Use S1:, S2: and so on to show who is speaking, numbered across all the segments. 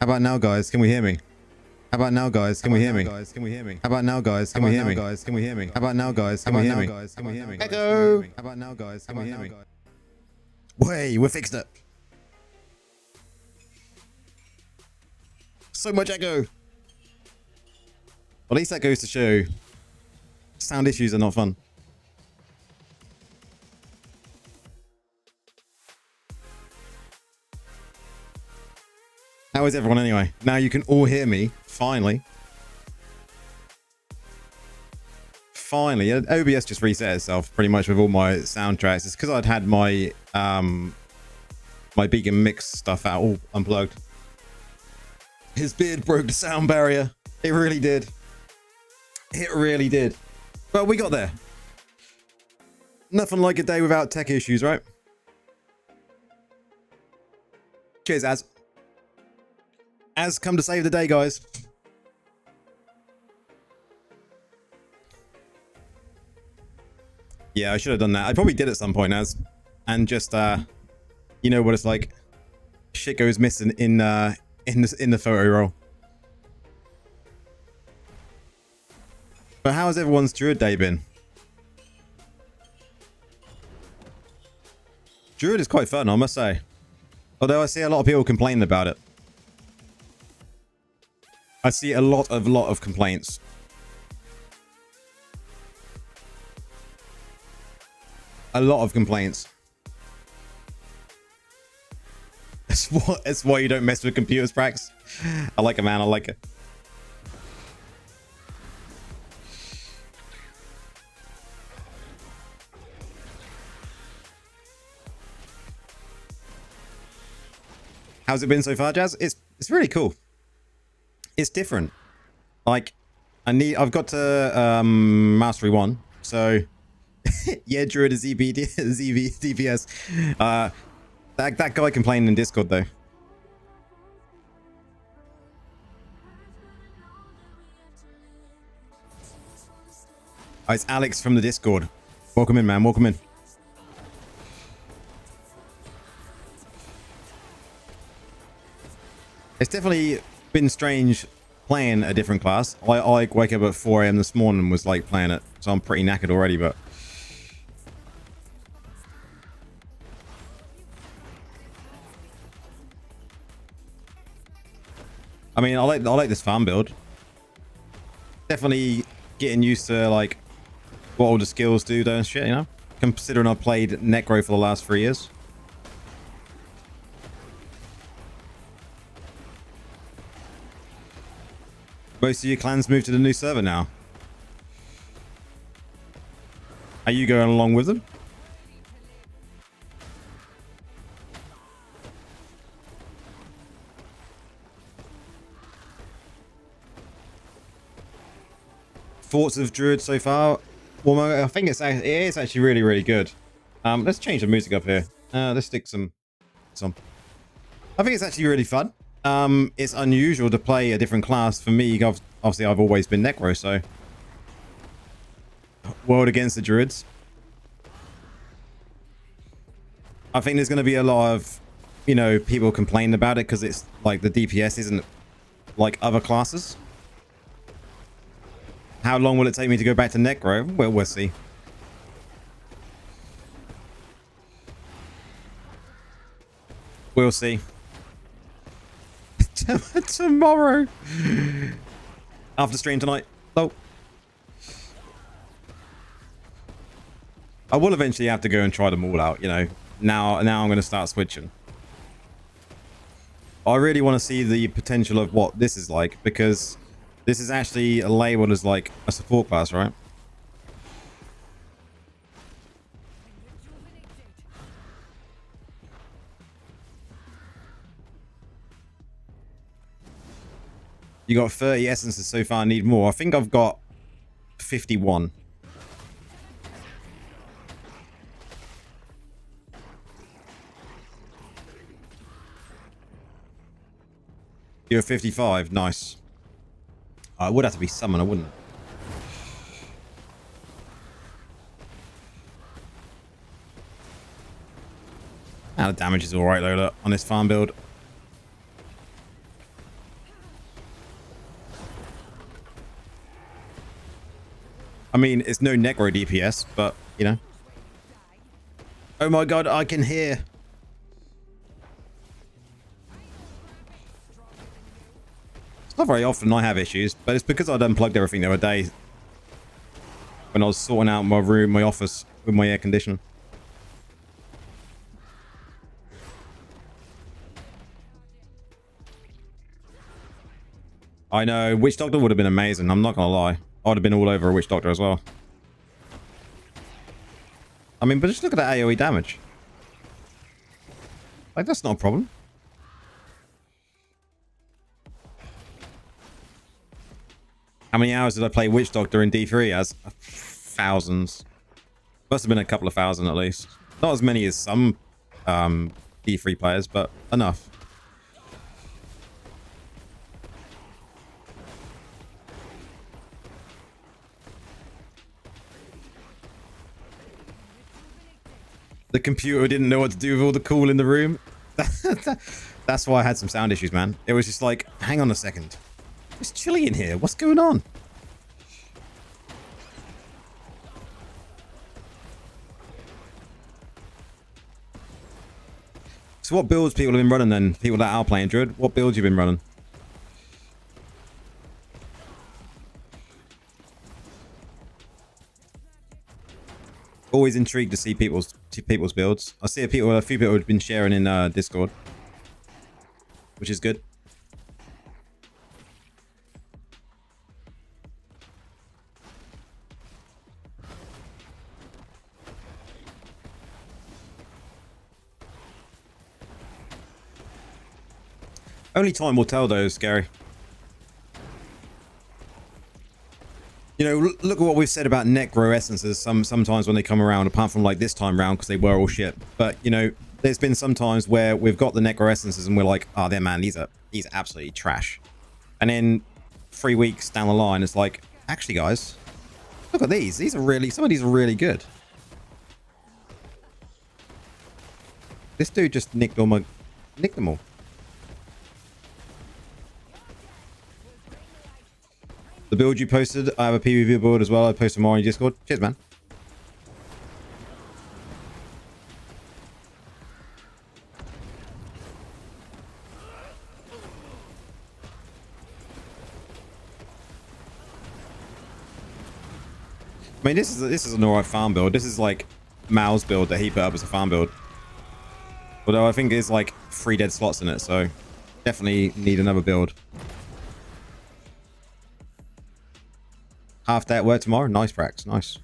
S1: How about now, guys? Can we hear me? How about now, guys? Can we hear me? Guys, can we hear me? How about now, guys? Can we hear me? Guys, can we hear me? How about now, guys? Can we hear me? Guys, can we hear me? Echo. How about now, guys? Can we hear me? Way, we fixed it. So much echo. At least that goes to show sound issues are not fun. How is everyone anyway? Now you can all hear me. Finally. Finally. OBS just reset itself pretty much with all my soundtracks. It's because I'd had my my Beacon Mix stuff out all unplugged. His beard broke the sound barrier. It really did. It really did. But we got there. Nothing like a day without tech issues, right? Cheers, Az. Az, come to save the day, guys. Yeah, I should have done that. I probably did at some point, Az. And just, you know what it's like. Shit goes missing in the photo roll. But how has everyone's Druid day been? Druid is quite fun, I must say. Although I see a lot of people complaining about it. I see a lot of complaints. A lot of complaints. That's why you don't mess with computers, Prax. I like it, man. I like it. How's it been so far, Jazz? It's really cool. It's different. Like, I've got to Mastery 1, so yeah, Druid is DPS. That guy complaining in Discord though. Oh, it's Alex from the Discord. Welcome in, man. Welcome in. It's definitely been strange playing a different class. I wake up at 4 AM this morning and was like playing it, so I'm pretty knackered already, but I mean, I like this farm build. Definitely getting used to like what all the skills do, don't shit, you know? Considering I've played Necro for the last 3 years. Most of your clans moved to the new server now. Are you going along with them? Thoughts of Druid so far? Well, I think it is actually really good. Let's change the music up here. Let's stick some. I think it's actually really fun. It's unusual to play a different class for me. Obviously, I've always been Necro, so world against the Druids. I think there's going to be a lot of, you know, people complaining about it because it's like the DPS isn't like other classes. How long will it take me to go back to Necro? Well, we'll see. We'll see. Tomorrow. After stream tonight. Oh. I will eventually have to go and try them all out, you know. Now I'm going to start switching. I really want to see the potential of what this is like, because this is actually labeled as like a support class, right? You got 30 essences so far. I need more. I think I've got 51. You're 55. Nice. It would have to be summoner, wouldn't it? Now the damage is alright though, look, on this farm build. mean, it's no necro DPS, but, you know. Oh my god, I can hear. It's not very often I have issues, but it's because I'd unplugged everything the other day when I was sorting out my room, my office with my air conditioner. I know, Witch Doctor would have been amazing. I'm not going to lie. I would have been all over a Witch Doctor as well. I mean, but just look at that AoE damage. Like, that's not a problem. How many hours did I play Witch Doctor in D3 as? Thousands. Must have been a couple of thousand at least. Not as many as some D3 players, but enough. The computer didn't know what to do with all the cool in the room. That's why I had some sound issues, man. It was just like, hang on a second. It's chilly in here. What's going on? So what builds people have been running then? People that are playing Druid, what builds you been running? Always intrigued to see people's builds. I see a few people have been sharing in Discord, which is good. Only time will tell, though, Scary. You know, look at what we've said about necro essences sometimes when they come around, apart from like this time round because they were all shit. But, you know, there's been some times where we've got the necro essences and we're like, oh, they're man, these are absolutely trash. And then 3 weeks down the line, it's like, actually, guys, look at these. These are really, some of these are really good. This dude just nicked them all. The build you posted, I have a PvP build as well. I posted more on your Discord. Cheers, man. I mean, this is an alright farm build. This is like Mal's build that he put up as a farm build. Although I think there's like 3 dead slots in it, so definitely need another build. Half day at work tomorrow. Nice practice. Nice.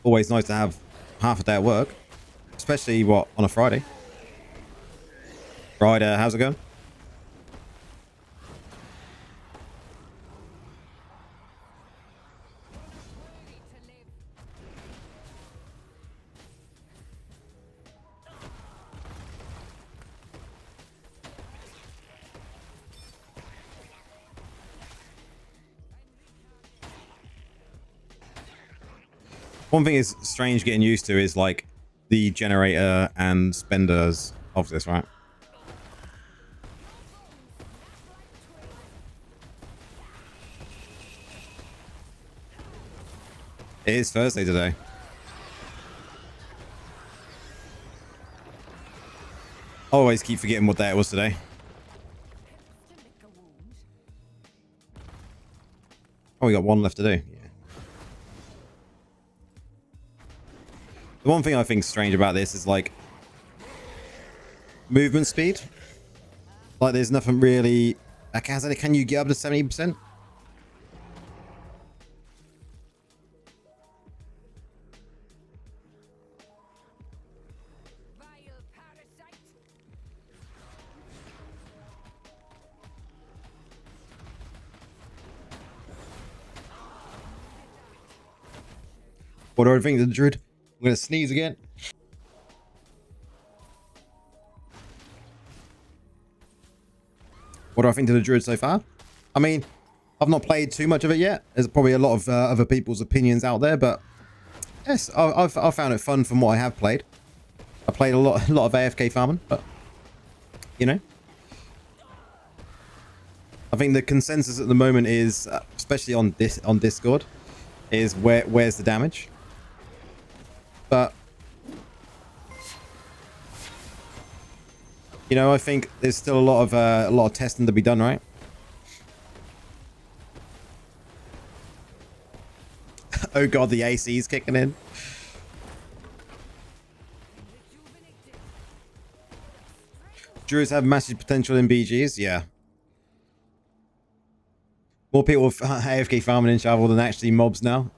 S1: Always nice to have half a day at work. Especially, what, on a Friday? Ryder, how's it going? One thing is strange getting used to is like the generator and spenders of this, right? It is Thursday today. I always keep forgetting what day it was today. Oh, we got one left to do. Yeah. The one thing I think is strange about this is like movement speed. Like there's nothing really. Like, can you get up to 70%? What do I think of the Druid? I'm gonna sneeze again. What do I think of the Druid so far? I mean, I've not played too much of it yet. There's probably a lot of other people's opinions out there, but yes, I've found it fun from what I have played. I played a lot of AFK farming, but you know, I think the consensus at the moment is, especially on Discord, is where's the damage. But you know, I think there's still a lot of testing to be done, right? Oh god, the AC is kicking in. Druids have massive potential in BGs, yeah. More people with AFK farming in Shovel than actually mobs now.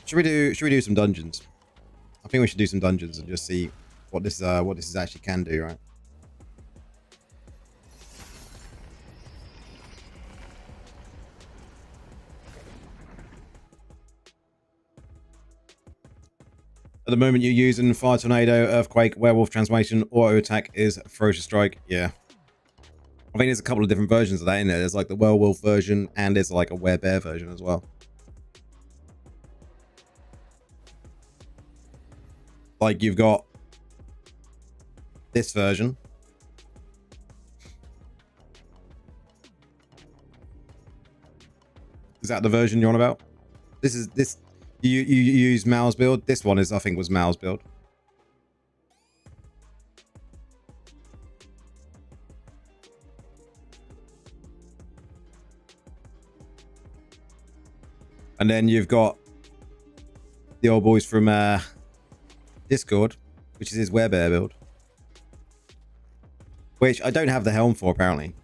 S1: Should we do some dungeons? I think we should do some dungeons and just see what this actually can do, right? At the moment, you're using Fire Tornado, Earthquake, Werewolf Transformation, Auto Attack is Ferocious Strike. Yeah. I think there's a couple of different versions of that in there. There's like the Werewolf version and there's like a Werebear version as well. Like you've got this version. Is that the version you're on about? This. You use Mal's build. This one is, I think, was Mal's build. And then you've got the old boys from Discord, which is his Werebear build, which I don't have the helm for apparently.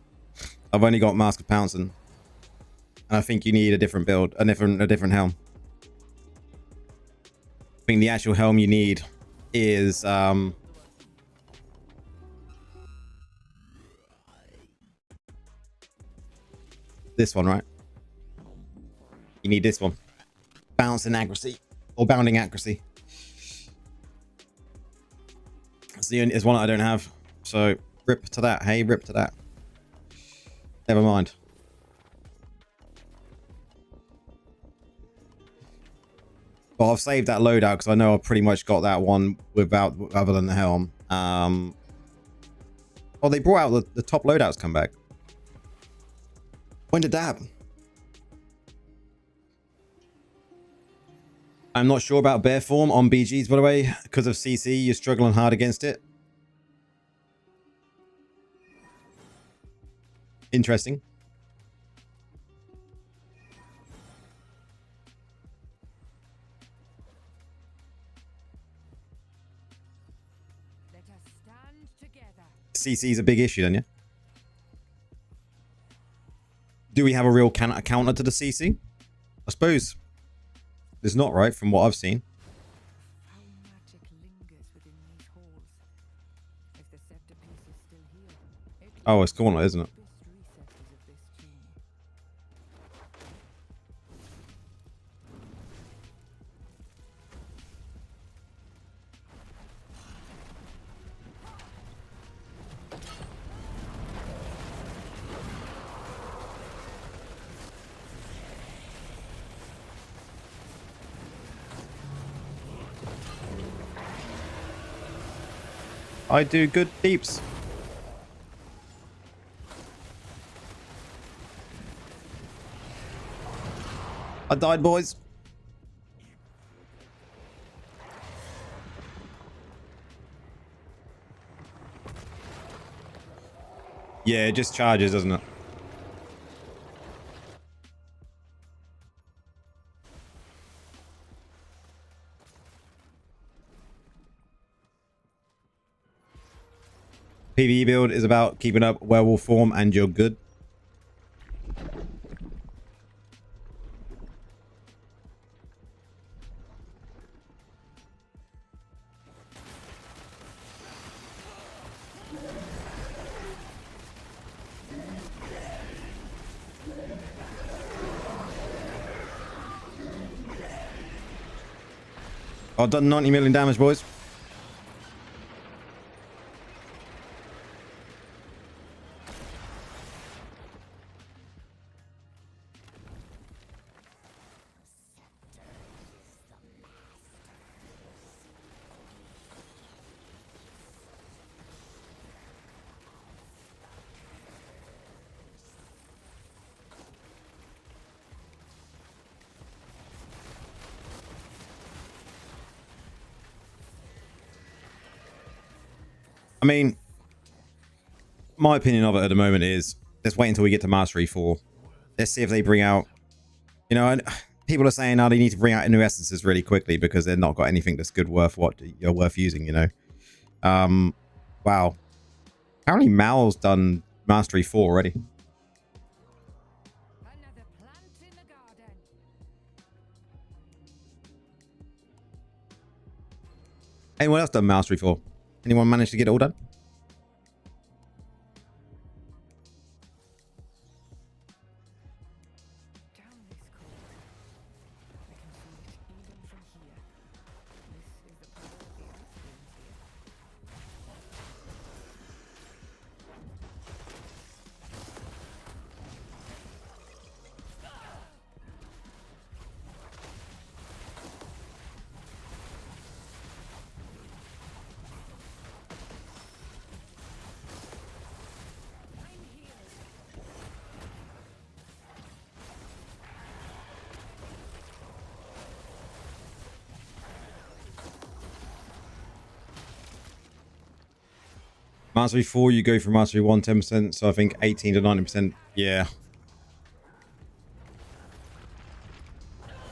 S1: I've only got Mask of Pouncing, and I think you need a different build, a different helm. I think the actual helm you need is this one, right? You need this one. Bouncing accuracy or bounding accuracy. It's one I don't have. So rip to that. Hey, rip to that. Never mind. But I've saved that loadout because I know I've pretty much got that one without, other than the helm. Oh, they brought out the top loadouts come back. When did that happen? I'm not sure about bear form on BGs, by the way. Because of CC, you're struggling hard against it. Interesting.
S2: Let us stand together.
S1: CC is a big issue, then, yeah? Do we have a real counter to the CC? I suppose there's not, right, from what I've seen.
S2: How magic lingers within these halls. If the scepter piece is still here, it
S1: Oh, it's Gauntlet, isn't it?
S2: best recesses of this tomb.
S1: I do good deeps. I died, boys. Yeah, it just charges, doesn't it? PvE build is about keeping up werewolf form and you're good. I've done 90 million damage, boys. I mean, my opinion of it at the moment is let's wait until we get to Mastery 4. Let's see if they bring out, you know, and people are saying now they need to bring out new essences really quickly because they've not got anything that's good worth worth using, you know. Wow. Apparently Mal's done Mastery 4 already.
S2: Another plant in the garden.
S1: Anyone else done Mastery 4? Anyone managed to get it all done?
S2: Down this corridor. I can see it even from here. This is the power of the ice winds here. I'm healed.
S1: Mastery 4, you go for Mastery 1, 10%. So I think 18 to 90%. Yeah.
S2: Cavern is collapsing.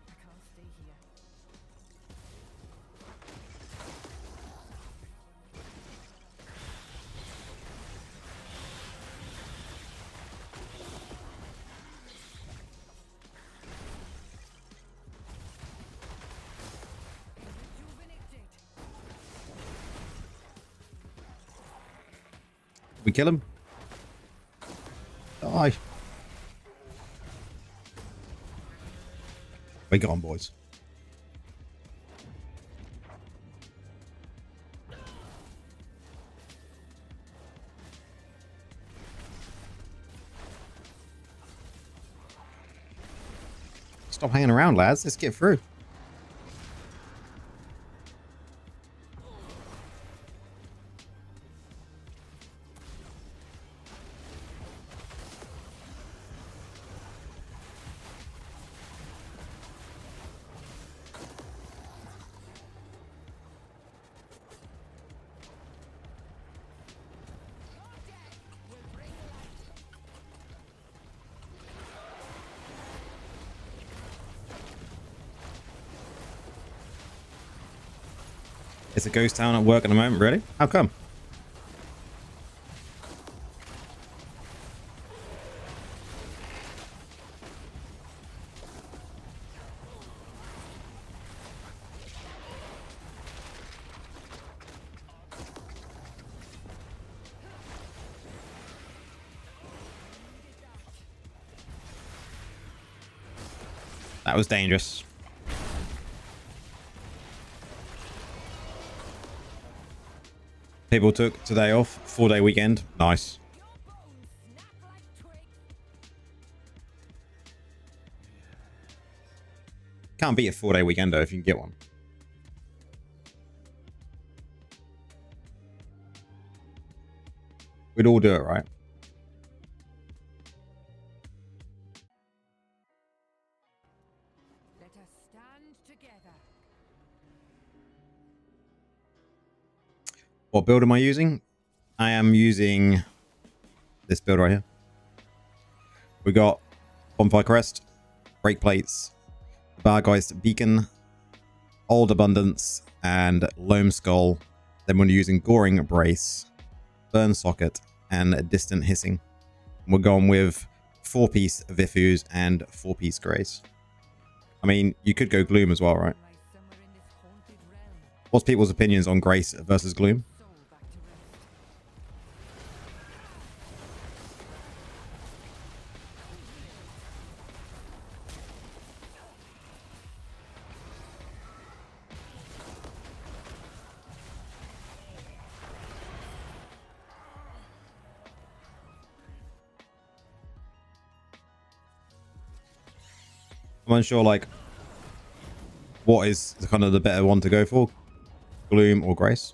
S2: I can't stay here. Rejuvenated.
S1: We kill him. Die. We got on, boys. Stop hanging around, lads. Let's get through. It's a ghost town at work at the moment, really? How come? That was dangerous. People took today off, 4-day weekend. Nice.
S2: Your bones snap like twigs.
S1: Can't beat a 4-day weekend though if you can get one. We'd all do it, right?
S2: Let us stand together.
S1: What build am I using? I am using this build right here. We got Bonfire Crest, Break Plates, Bargeist Beacon, Old Abundance, and Loam Skull. Then we're using Goring Brace, Burn Socket, and Distant Hissing. We're going with 4-piece Vifus and 4-piece Grace. I mean, you could go Gloom as well, right?
S2: Lie somewhere in this haunted realm.
S1: What's people's opinions on Grace versus Gloom?
S2: Soul back to rest.
S1: I'm unsure like what is kind of the better one to go for, Gloom or Grace.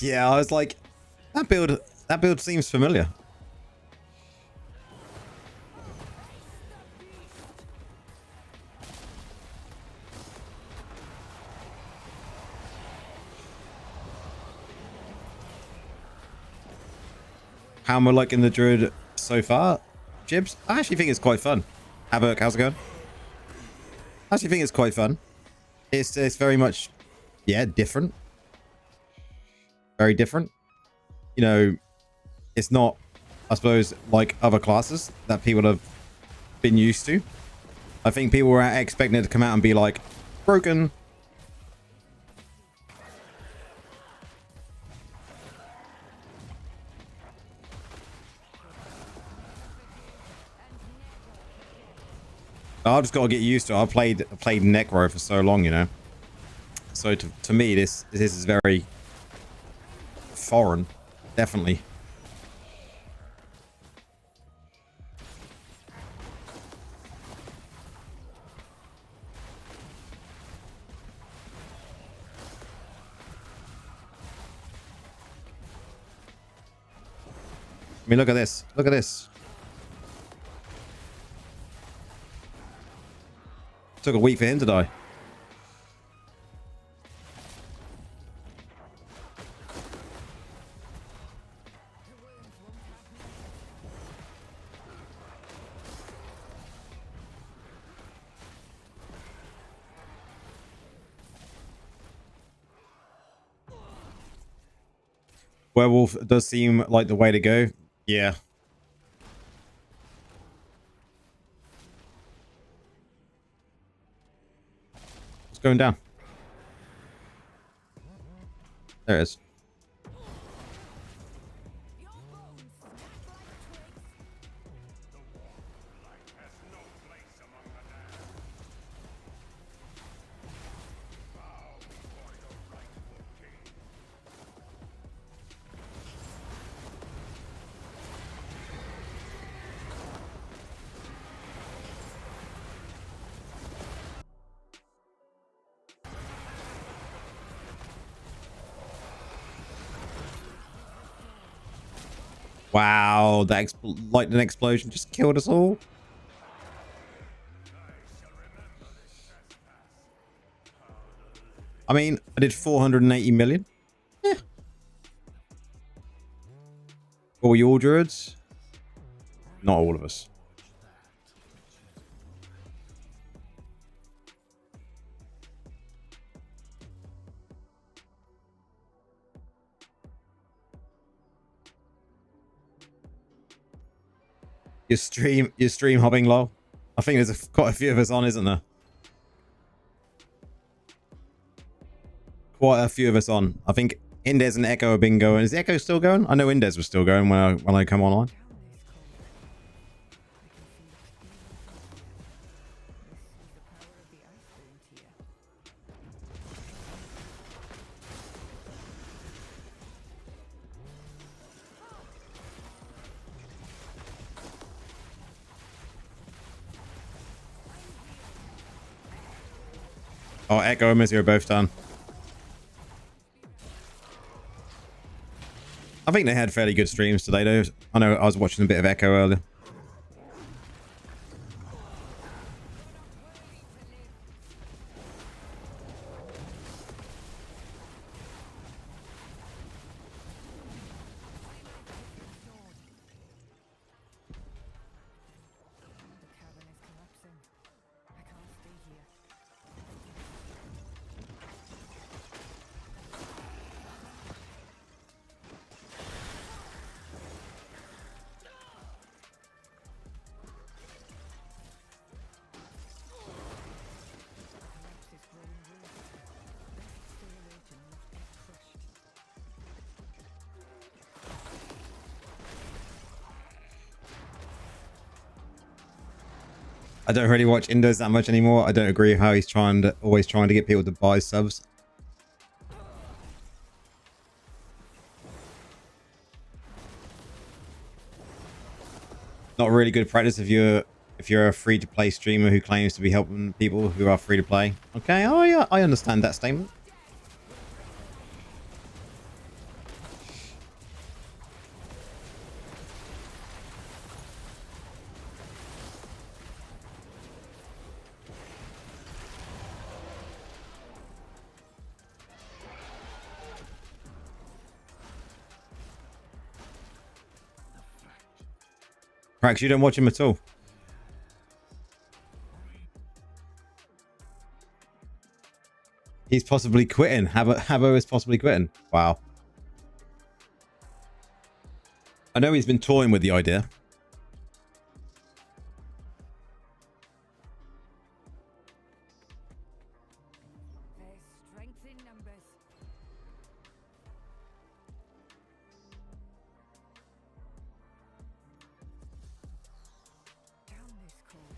S1: Yeah, I was like, that build seems familiar. How am I liking the Druid so far, Jibs? I actually think it's quite fun. Havoc, how's it going? I actually think it's quite fun. It's very much, yeah, different. Very different. You know, it's not, I suppose, like other classes that people have been used to. I think people were expecting it to come out and be like, broken. I've just got to get used to it. I played Necro for so long, you know. So to me, this is very foreign, definitely. I mean, look at this. Look at this. Took a week for him to die. Werewolf does seem like the way to go. Yeah. It's going down. There it is. Wow, that lightning explosion just killed us all. I mean, I did 480 million. Yeah. All your druids? Not all of us. Your stream hopping low. I think there's quite a few of us on, isn't there? Quite a few of us on. I think Indes and Echo have been going. Is Echo still going? I know Indes was still going when I come online. Oh, Echo and Mizzy are both done. I think they had fairly good streams today, though. I know I was watching a bit of Echo earlier. I don't really watch Indos that much anymore. I don't agree with how he's always trying to get people to buy subs. Not really good practice if you're a free-to-play streamer who claims to be helping people who are free-to-play. Okay, I understand that statement. Cracks, you don't watch him at all. He's possibly quitting. Habbo is possibly quitting. Wow. I know he's been toying with the idea.
S2: There's strength in numbers. Down this cold.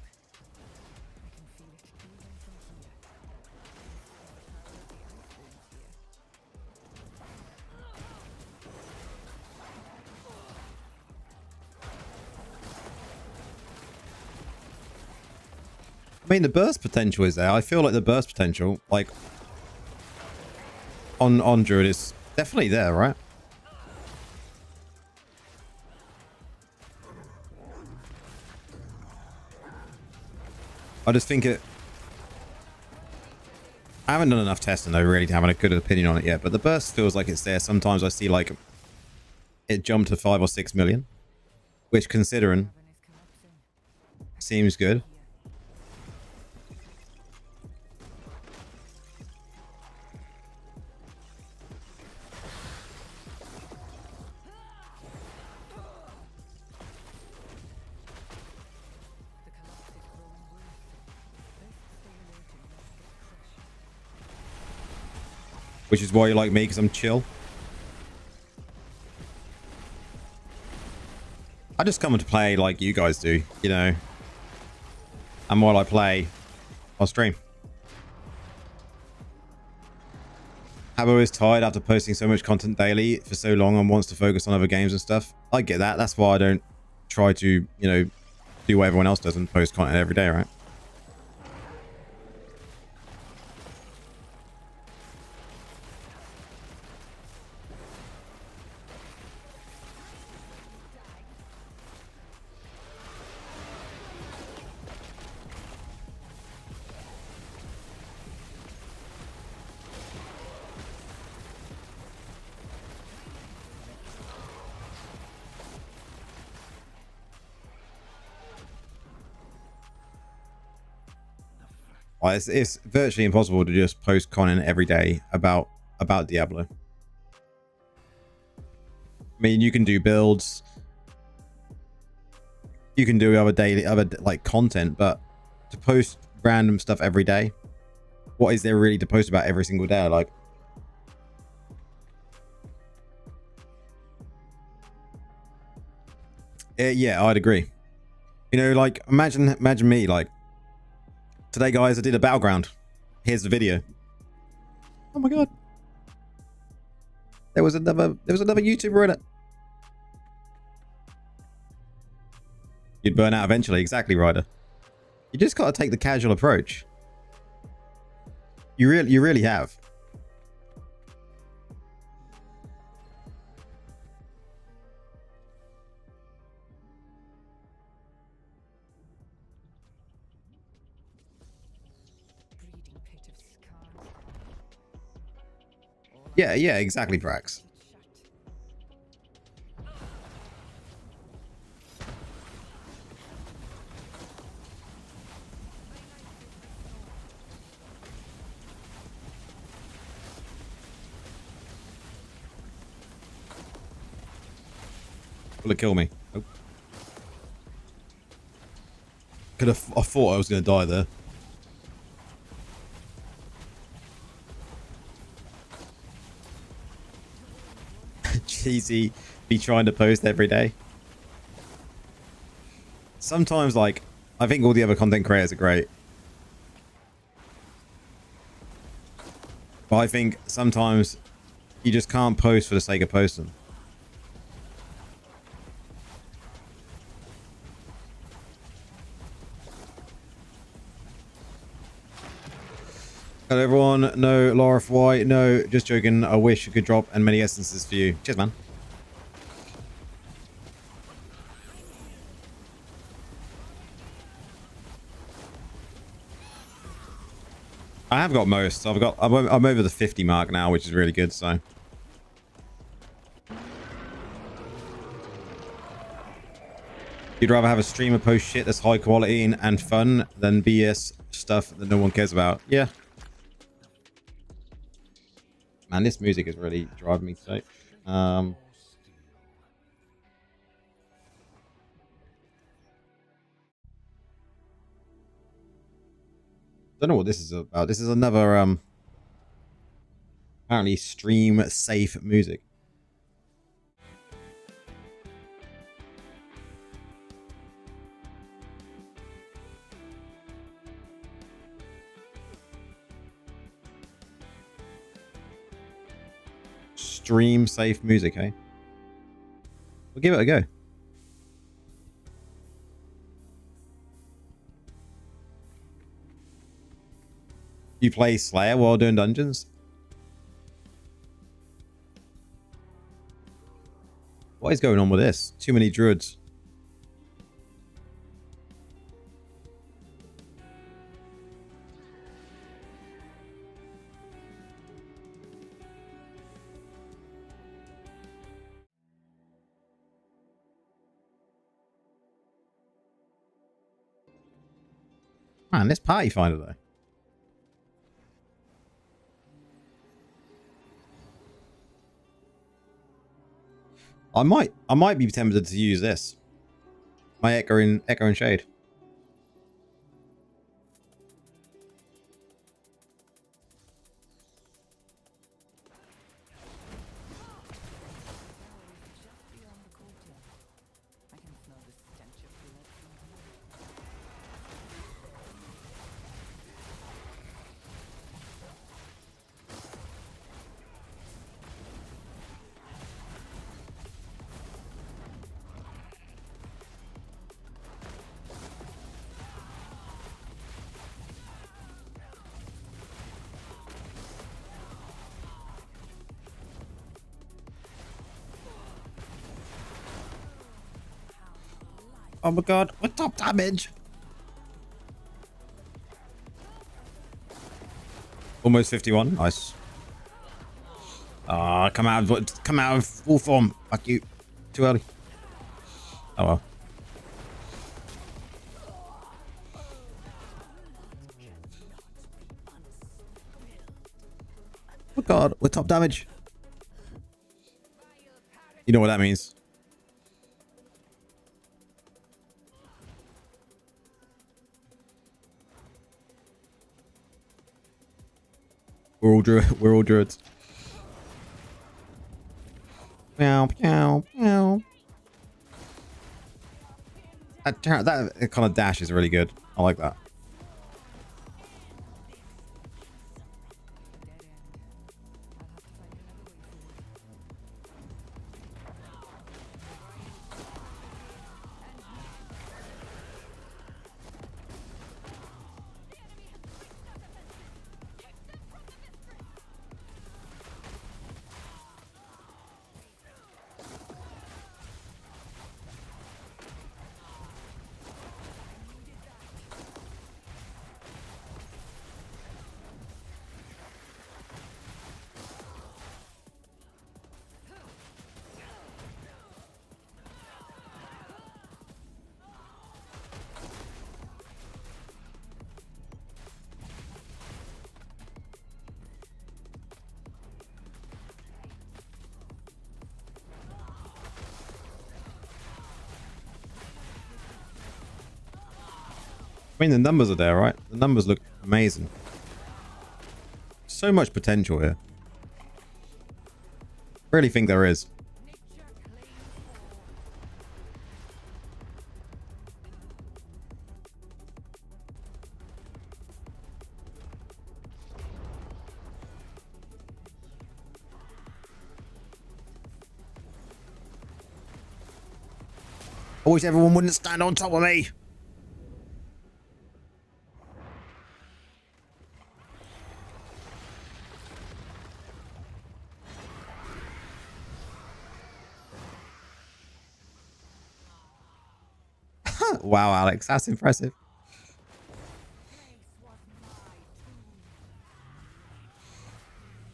S2: I can feel it even from here. This is the power of the ice winds here.
S1: I mean, the burst potential is there. I feel like the burst potential, like, on Druid is definitely there, right? I just think it... I haven't done enough testing, though, really, to have a good opinion on it yet, but the burst feels like it's there. Sometimes I see, like, it jumped to 5 or 6 million, which, considering,
S2: Cavern is collapsing.
S1: seems good.
S2: Here. The collapse is growing worse. Best stay alert and not get crushed.
S1: Which is why you like me, because I'm chill. I just come to play like you guys do, you know. And while I play, I'll stream. Habbo is tired after posting so much content daily for so long and wants to focus on other games and stuff. I get that. That's why I don't try to, you know, do what everyone else does and post content every day, right? It's virtually impossible to just post content every day about Diablo. I mean, you can do builds, you can do other like content, but to post random stuff every day, what is there really to post about every single day? Like, yeah, I'd agree. You know, like imagine me like, today, guys, I did a battleground. Here's the video. Oh my god. There was another YouTuber in it. You'd burn out eventually. Exactly, Ryder. You just got to take the casual approach. You really have.
S2: Breeding pit of scars.
S1: Yeah, exactly, Brax. Will it kill me? Oh. I thought I was going to die there. Cheesy, be trying to post every day. Sometimes, like, I think all the other content creators are great. But I think sometimes you just can't post for the sake of posting. Hello everyone, no Laura White, no, just joking. I wish you could drop and many essences for you. Cheers, man. I have got most. I'm over the 50 mark now, which is really good. So you'd rather have a streamer post shit that's high quality and fun than BS stuff that no one cares about. Yeah. Man, this music is really driving me sick. Don't know what this is about. This is another apparently stream safe music. Stream safe music, hey? We'll give it a go. You play Slayer while doing dungeons? What is going on with this? Too many druids. Man, this party finder though. I might be tempted to use this. My Echo and Shade.
S2: Just beyond the courtyard. I can smell the stench of blood from here.
S1: Oh my god, what top damage? Almost 51. Nice. Ah, come out of full form. Fuck you. Too early. Oh well. Oh god, we're top damage. You know what that means. We're all druids. Meow, meow, meow. That kind of dash is really good. I like that.
S2: Dead end. I'll have to find another way forward.
S1: I mean, the numbers are there, right? The numbers look amazing. So much potential here. Really think there is.
S2: Nature claims all.
S1: I wish everyone wouldn't stand on top of me. Wow, Alex, that's impressive.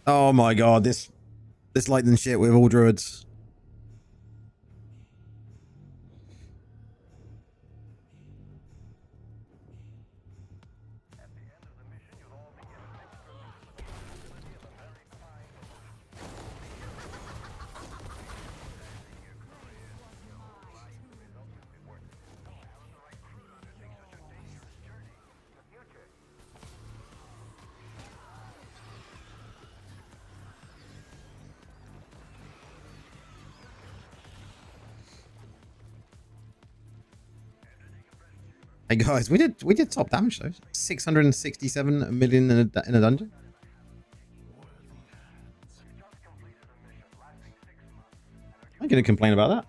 S1: Oh my god, this lightning shit with all druids. Hey guys, we did top damage though. 667 million in a dungeon. I'm gonna complain about that.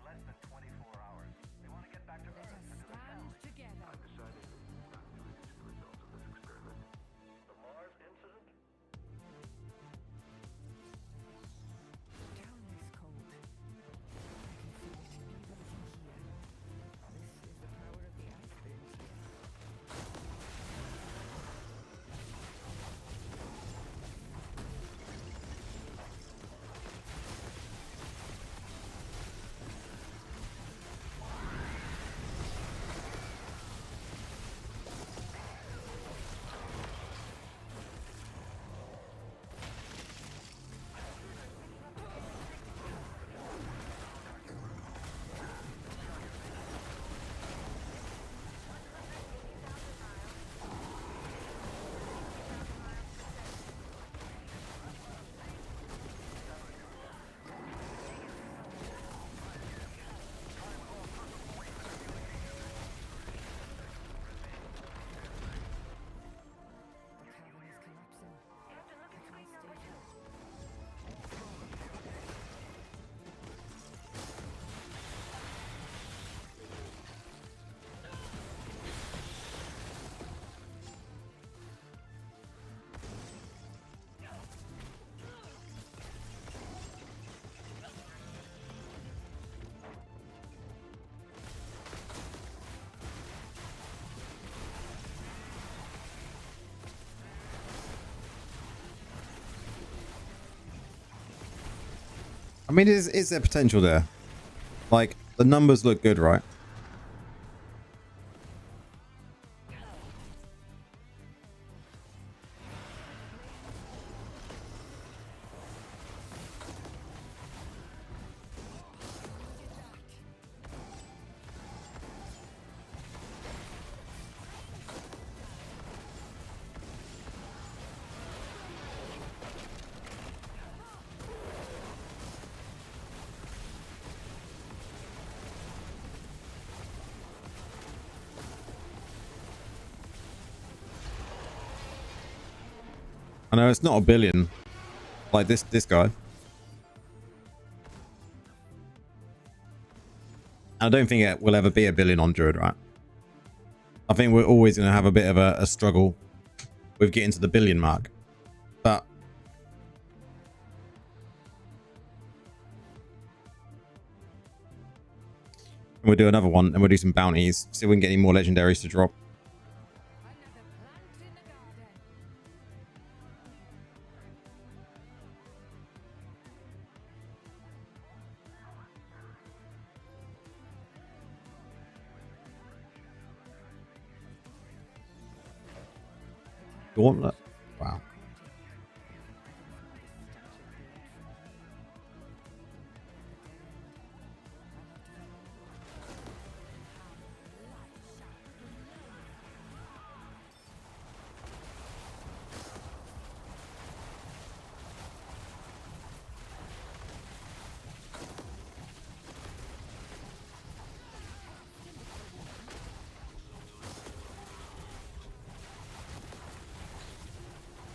S1: I mean, is there potential there? Like, the numbers look good, right? I know it's not a billion like this guy. I don't think it will ever be a billion on Druid, right? I think we're always going to have a bit of a struggle with getting to the billion mark. But we'll do another one and we'll do some bounties. See if we can get any more legendaries to drop. Gauntlet. Wow.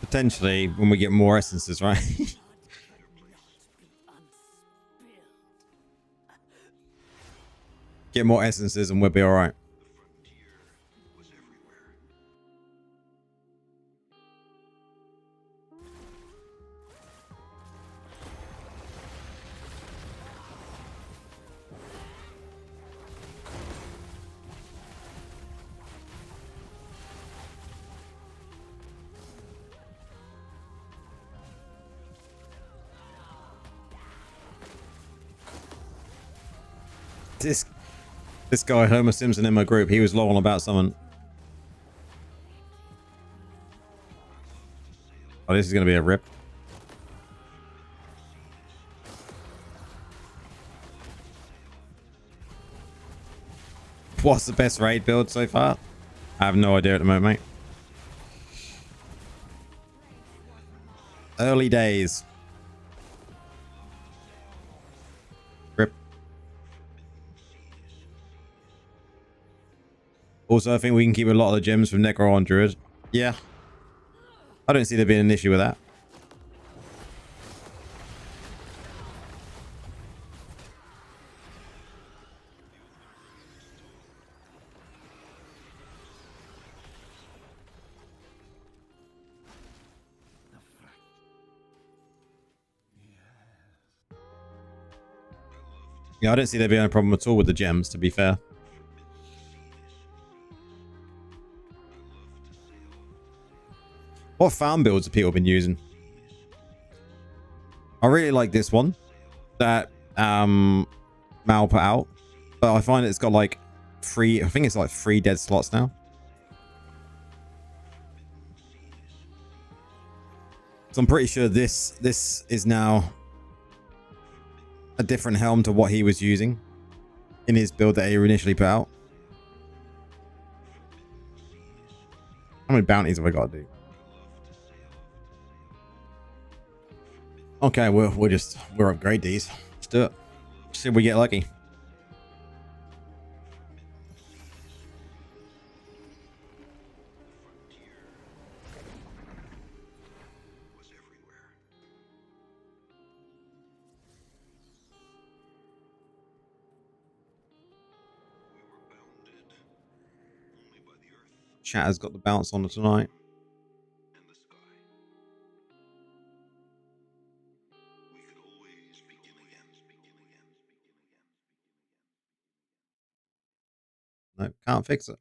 S1: Potentially when we get more essences, right? Get more essences and we'll be all right. This guy, Homer Simpson, in my group, he was lolling about something. Oh, this is going to be a rip. What's the best raid build so far? I have no idea at the moment, mate. Early days. Rip. Also, I think we can keep a lot of the gems from Necro on Druid. Yeah. I don't see there being an issue with that. Yeah, I don't see there being a problem at all with the gems, to be fair. What farm builds have people been using? I really like this one that Mal put out, but I find it's got like I think it's like 3 dead slots now. So I'm pretty sure this is now a different helm to what he was using in his build that he initially put out. How many bounties have I got to do? Okay, we'll upgrade these. Let's do it. See if we get lucky. Chat has got the bounce on it tonight. No, can't fix it.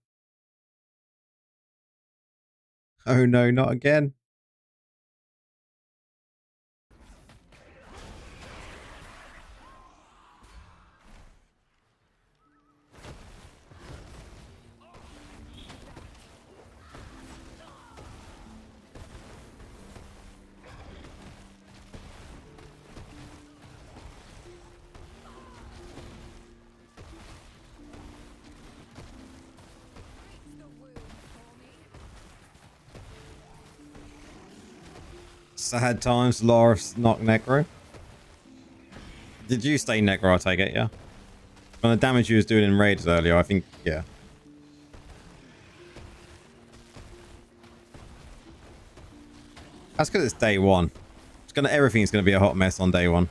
S1: Oh no, not again. Sad times, Loris, not Necro. Did you stay Necro, I take it, yeah? On the damage you was doing in raids earlier, I think, yeah. That's because it's day one. Everything's gonna be a hot mess on day one.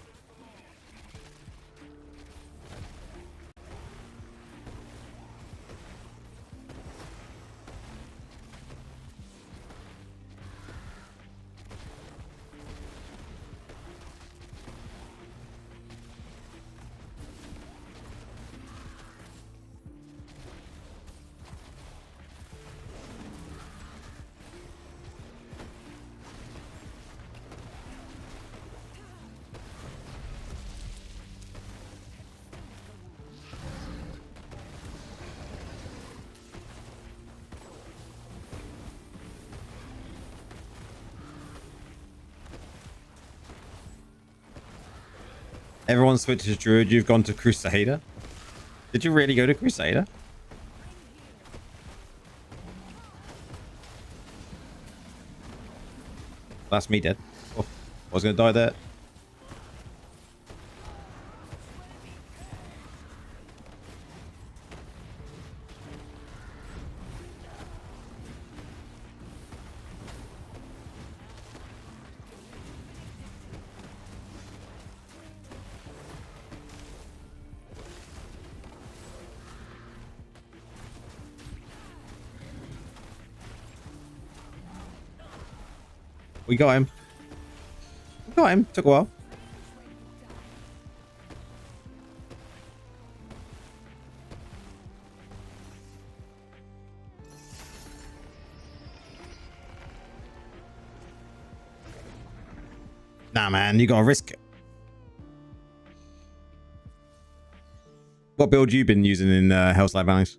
S1: Everyone switches to Druid. You've gone to Crusader. Did you really go to Crusader? That's me dead. Oh, I was going to die there. We got him. We got him. Took a while. Nah, man, you gotta risk it. What build you been using in Hellslide Valleys?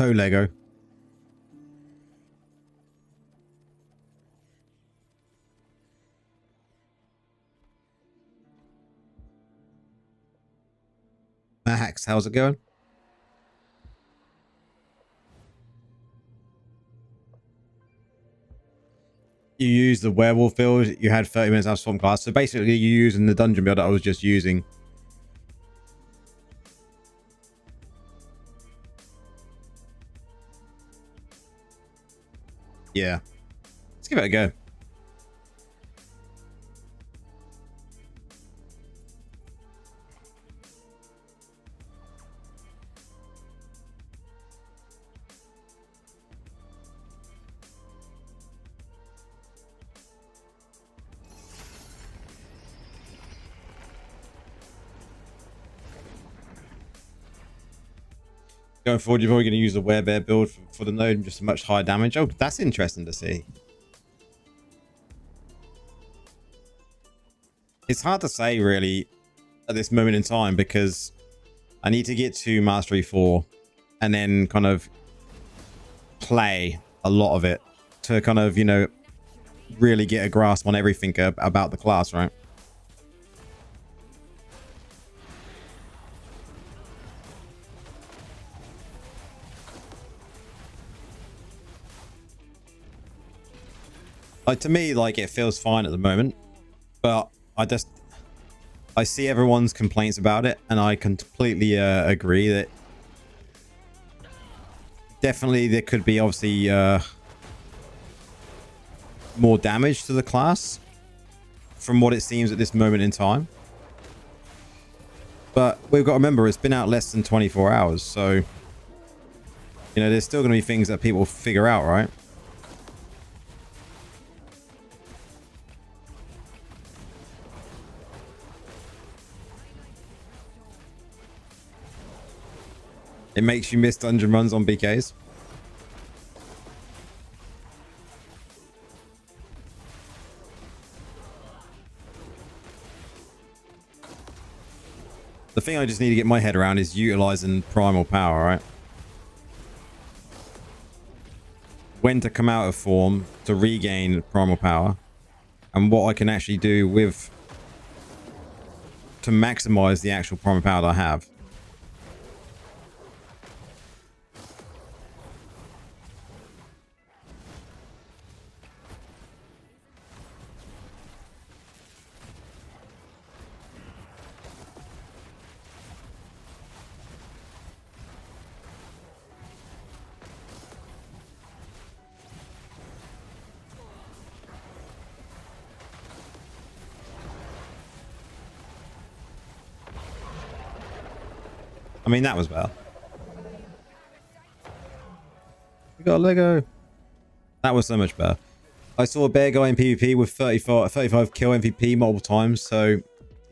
S1: Oh, Lego. Max, how's it going? You use the werewolf build. You had 30 minutes out of swamp class. So basically, you're using the dungeon build that I was just using. Yeah. Let's give it a go. Going forward, you're probably going to use the werebear build for the node and just much higher damage. Oh, that's interesting to see. It's hard to say really at this moment in time because I need to get to Mastery 4 and then kind of play a lot of it to kind of, you know, really get a grasp on everything about the class, right? Like, to me, like, it feels fine at the moment, but I see everyone's complaints about it, and I completely agree that definitely there could be obviously more damage to the class from what it seems at this moment in time. But we've got to remember, it's been out less than 24 hours, so, you know, there's still going to be things that people figure out, right? It makes you miss dungeon runs on BKs. The thing I just need to get my head around is utilizing primal power, right? When to come out of form to regain primal power, and what I can actually do with to maximize the actual primal power that I have. I mean, that was better. We got a Lego. That was so much better. I saw a bear guy in PvP with 35 kill MVP multiple times. So,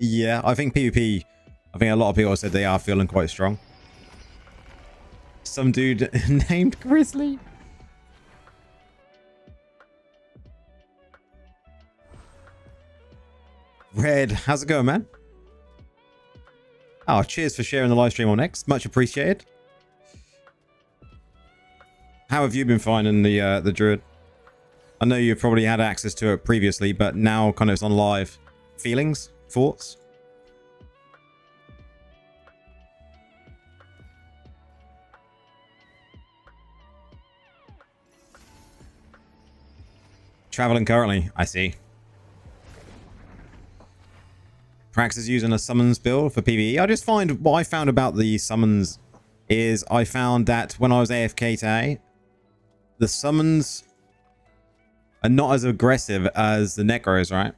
S1: yeah, I think PvP, I think a lot of people said they are feeling quite strong. Some dude named Grizzly. Red, how's it going, man? Oh, cheers for sharing the live stream on X. Much appreciated. How have you been finding the Druid? I know you've probably had access to it previously, but now kind of it's on live. Feelings? Thoughts? Traveling currently, I see. Prax is using a summons build for PvE. I just find what I found about the summons is I found that when I was AFK today, the summons are not as aggressive as the Necros, right?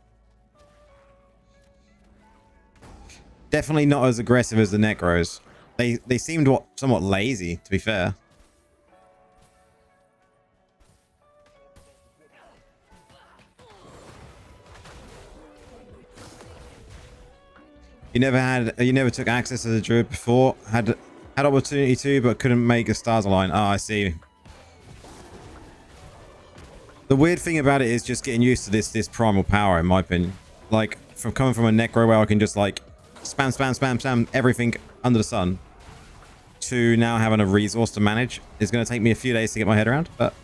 S1: Definitely not as aggressive as the Necros. They seemed somewhat lazy, to be fair. You never took access to the Druid before? Had opportunity to, but couldn't make a stars align. Oh, I see. The weird thing about it is just getting used to this primal power, in my opinion. Like, from coming from a Necro where I can just like spam everything under the sun, to now having a resource to manage is going to take me a few days to get my head around, but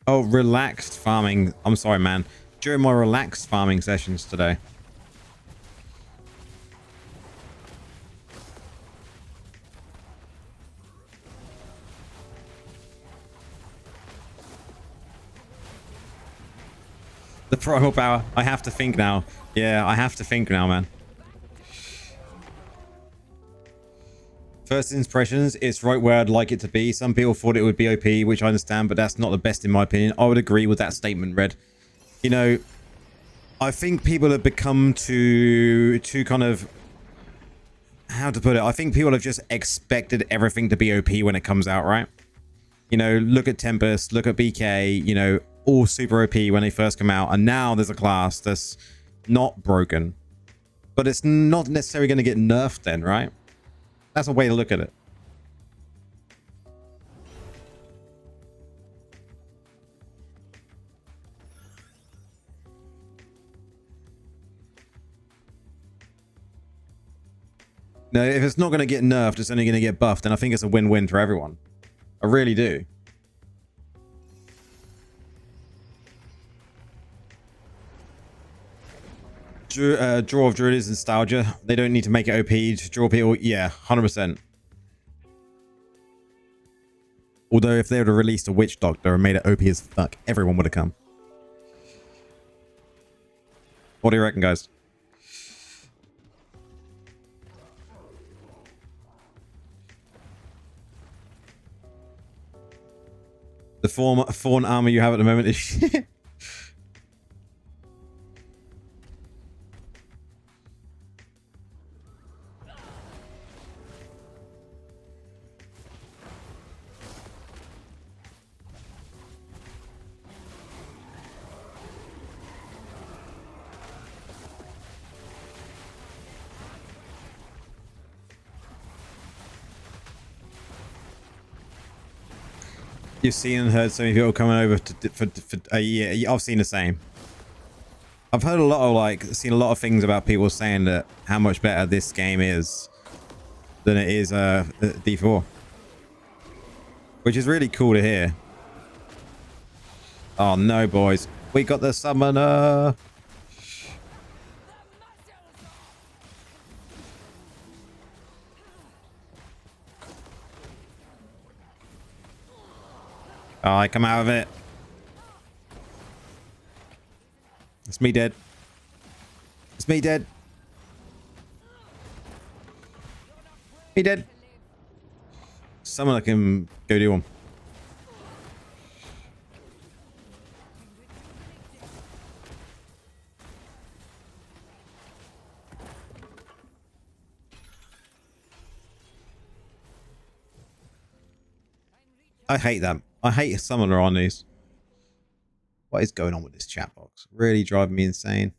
S1: oh, relaxed farming. I'm sorry, man. During my relaxed farming sessions today. The primal power. I have to think now. Yeah, I have to think now, man. First impressions, it's right where I'd like it to be. Some people thought it would be OP, which I understand, but that's not the best in my opinion. I would agree with that statement, Red. You know, I think people have become too kind of, how to put it? I think people have just expected everything to be OP when it comes out, right? You know, look at Tempest, look at BK, you know, all super OP when they first come out. And now there's a class that's not broken. But it's not necessarily going to get nerfed then, right? That's a way to look at it. No, if it's not going to get nerfed, it's only going to get buffed. And I think it's a win-win for everyone. I really do. Draw of Druid is nostalgia. They don't need to make it OP to draw people. Yeah, 100%. Although if they would have released a Witch Doctor and made it OP as fuck, everyone would have come. What do you reckon, guys? The fawn armor you have at the moment is shit. You've seen and heard so many people coming over for yeah, I've seen the same. I've heard a lot of seen a lot of things about people saying that how much better this game is than it is D4, which is really cool to hear. Oh no, boys, we got the summoner. Oh, I come out of it. It's me dead. It's me dead. Me dead. Someone can go do one. I hate them. I hate summoner on these. What is going on with this chat box? Really driving me insane.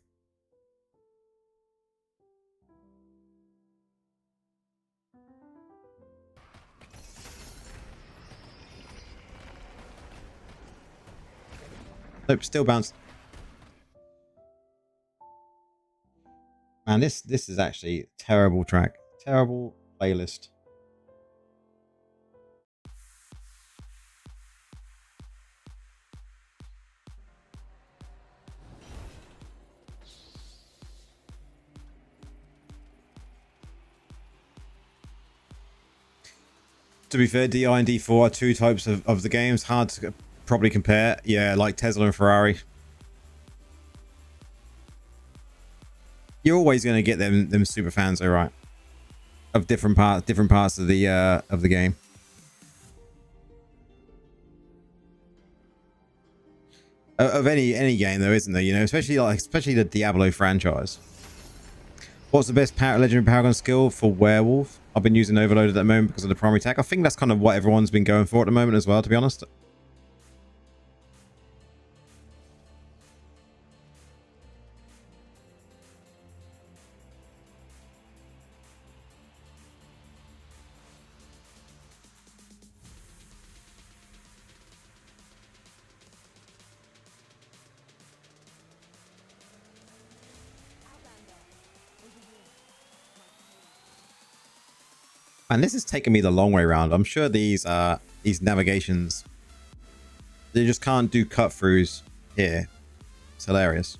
S1: Nope, still bounced. Man, this is actually a terrible track. Terrible playlist. To be fair, DI and D4 are two types of the games. Hard to probably compare. Yeah, like Tesla and Ferrari. You're always going to get them super fans, though, right? Of different parts of the game. Of any game, though, isn't there? You know, especially the Diablo franchise. What's the best legendary Paragon skill for Werewolf? I've been using Overload at the moment because of the primary attack. I think that's kind of what everyone's been going for at the moment as well, to be honest. And this is taking me the long way around. I'm sure these navigations, they just can't do cut throughs here. It's hilarious.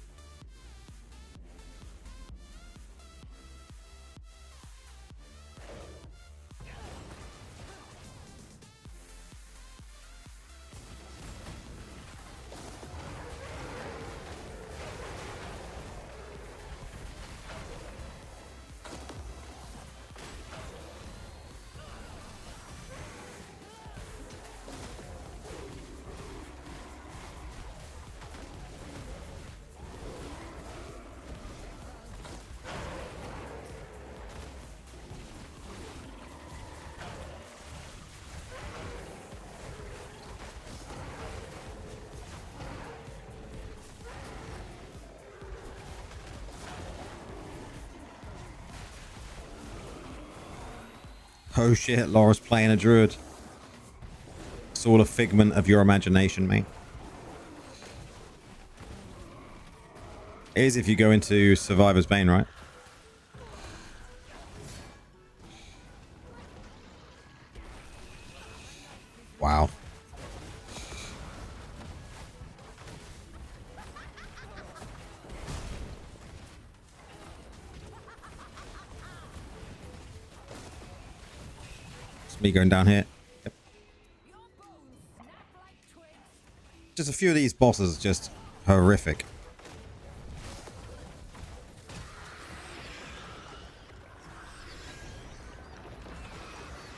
S1: Oh shit, Laura's playing a druid. It's all a figment of your imagination, mate. It is if you go into Survivor's Bane, right? Wow. It's me going down here. Yep. Just a few of these bosses just horrific.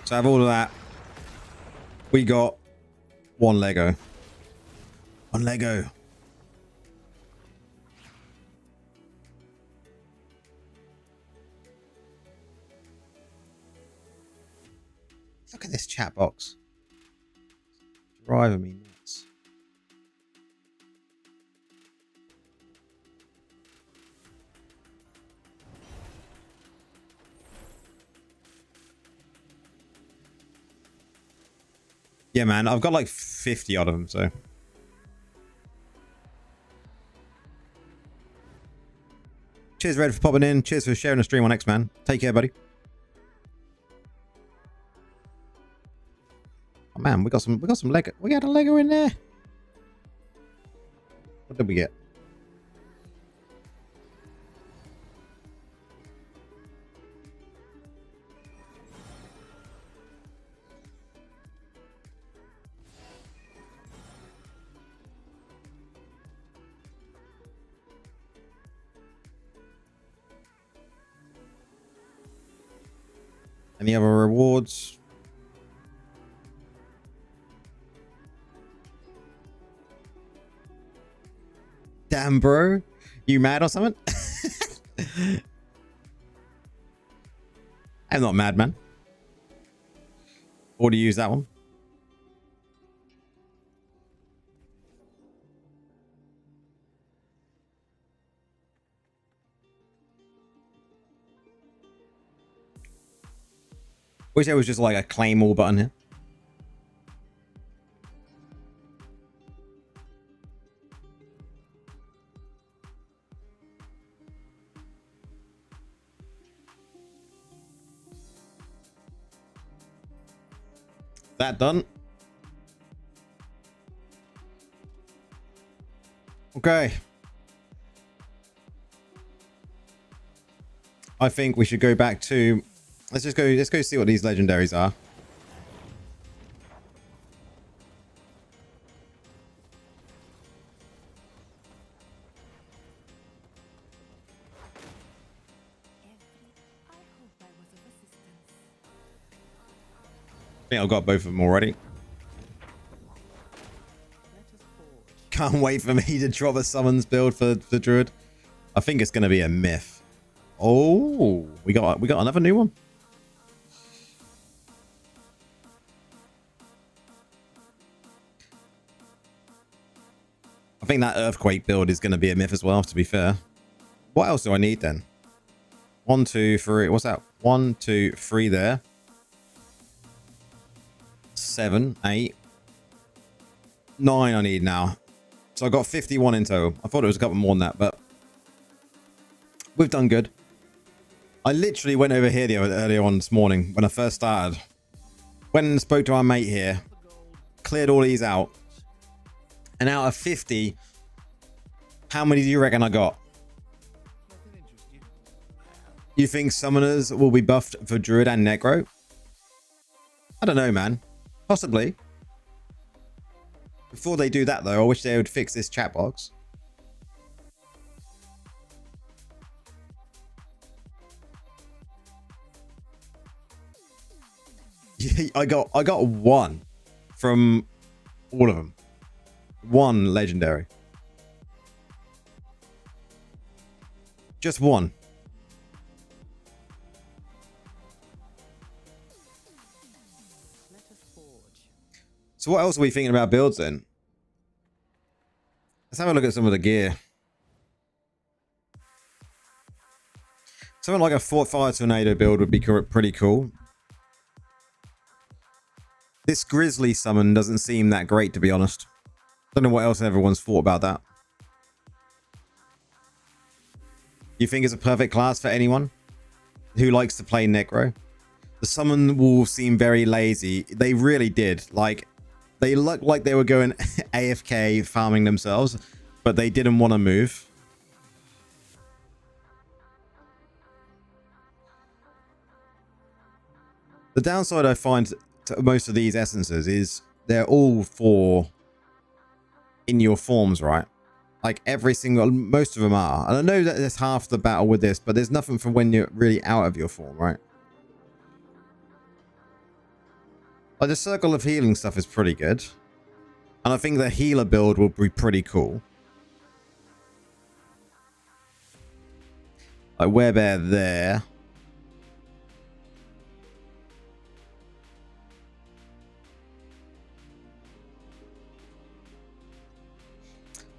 S1: So out of all of that, we got one Lego. One Lego. Look at this chat box. It's driving me nuts. Yeah, man, I've got like 50 odd of them, so. Cheers, Red, for popping in. Cheers for sharing the stream on X, man. Take care, buddy. Oh man, we got some Lego. We got a Lego in there. What did we get? Any other rewards? Damn, bro. You mad or something? I'm not mad, man. Or do you use that one? Wish there was just like a claim all button here. That done. Okay. I think we should go back to let's go see what these legendaries are. think I've got both of them already.
S2: Let us forge.
S1: Can't wait for me to drop a summons build for the Druid. I think it's going to be a myth. Oh, we got another new one. I think that earthquake build is going to be a myth as well, to be fair. What else do I need then? 1, 2, 3. What's that? 1, 2, 3 there. 7, 8, 9 I need now. So I got 51 in total. I thought it was a couple more than that, but we've done good. I literally went over here earlier on this morning when I first started. Went and spoke to our mate here. Cleared all these out. And out of 50, how many do you reckon I got? You think summoners will be buffed for Druid and Necro? I don't know, man. Possibly. Before they do that, though, I wish they would fix this chat box. I got 1 from all of them. 1 legendary. Just 1.
S2: Let us forge.
S1: So what else are we thinking about builds then? Let's have a look at some of the gear. Something like a Fire Tornado build would be pretty cool. This Grizzly summon doesn't seem that great, to be honest. Don't know what else everyone's thought about that. You think it's a perfect class for anyone who likes to play Necro? The summon wolves seem very lazy. They really did. Like, they looked like they were going AFK farming themselves, but they didn't want to move. The downside I find to most of these essences is they're all for in your forms, right? Like most of them are. And I know that there's half the battle with this, but there's nothing from when you're really out of your form, right? Like the Circle of Healing stuff is pretty good. And I think the healer build will be pretty cool. Like Werebear there.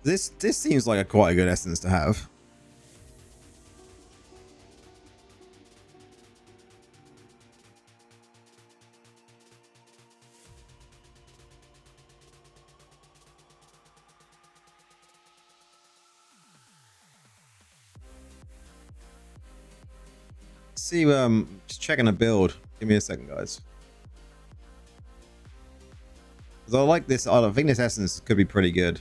S1: This seems like quite a good essence to have. See, just checking a build. Give me a second, guys. Because I like this. I think this essence could be pretty good.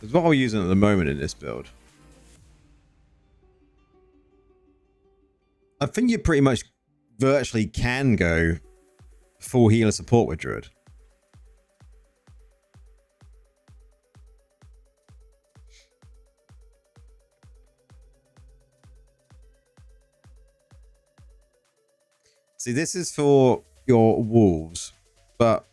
S1: That's what we're using at the moment in this build. I think you pretty much virtually can go full healer support with Druid. See, this is for your wolves, but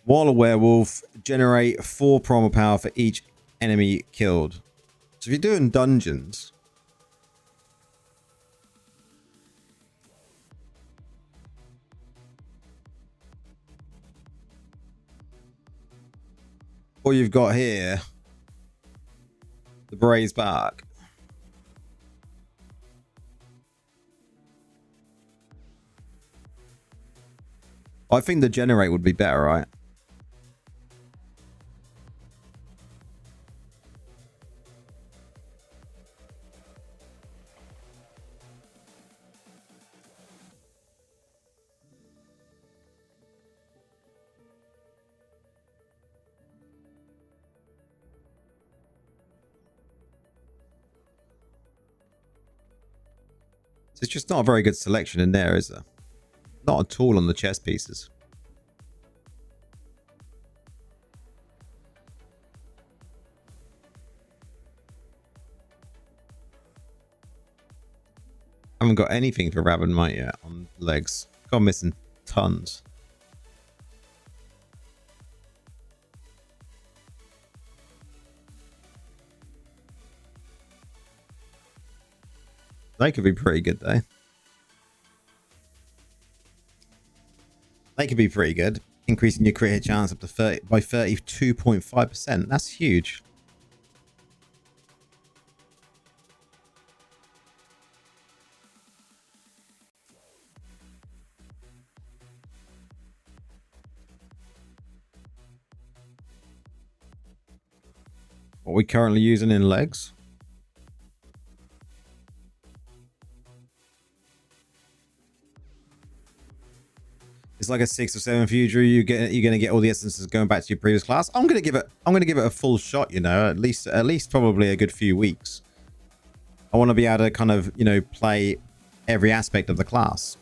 S1: while a werewolf, generate 4 primal power for each enemy killed. So if you're doing dungeons, all you've got here, the Braised Bark. I think the generate would be better, right? It's just not a very good selection in there, is there? Not at all on the chess pieces. I haven't got anything for Rabbit Might yet on legs. Gone missing tons. They could be pretty good though. They could be pretty good. Increasing your crit hit chance up to 30 by 32.5%. That's huge. What we currently using in legs? It's like a 6 or 7 for you, Drew. You're gonna get all the essences going back to your previous class. I'm gonna give it a full shot, you know, at least probably a good few weeks. I want to be able to kind of, you know, play every aspect of the class.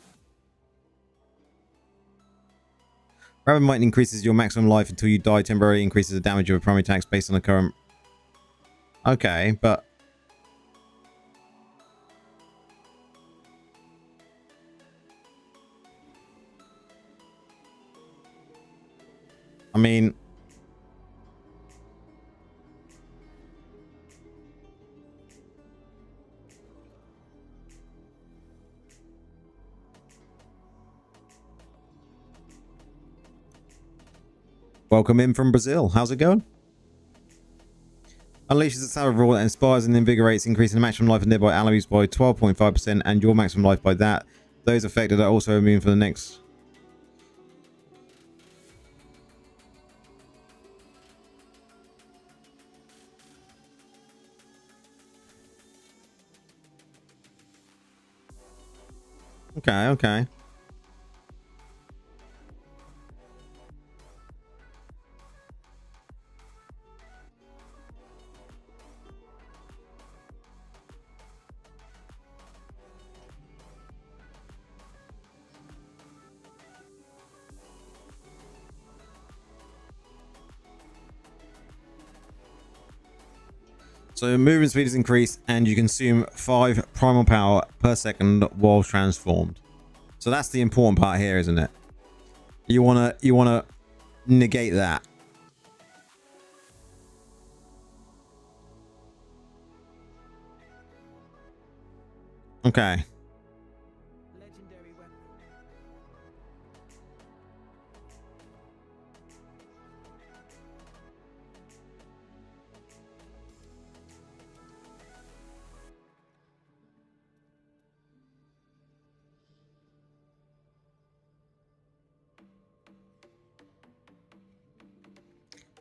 S1: Rabbit Might increases your maximum life until you die, temporarily increases the damage of a primary attacks based on the current. Okay, but I mean, welcome in from Brazil. How's it going? Unleashes a sour roar that inspires and invigorates, increasing the maximum life of nearby allies by 12.5% and your maximum life by that. Those affected are also immune for the next. Okay, okay. So movement speed is increased and you consume 5 primal power per second while transformed. So that's the important part here, isn't it? You wanna negate that. Okay.
S2: Legendary weapon.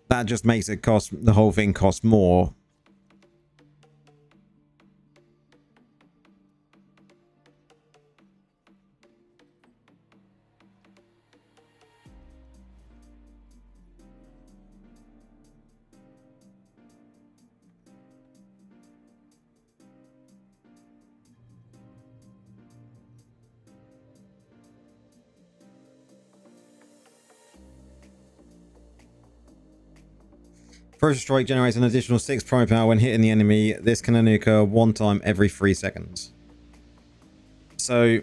S1: That just makes it cost, the whole thing cost more. First strike generates an additional 6 primal power when hitting the enemy. This can only occur one time every 3 seconds. So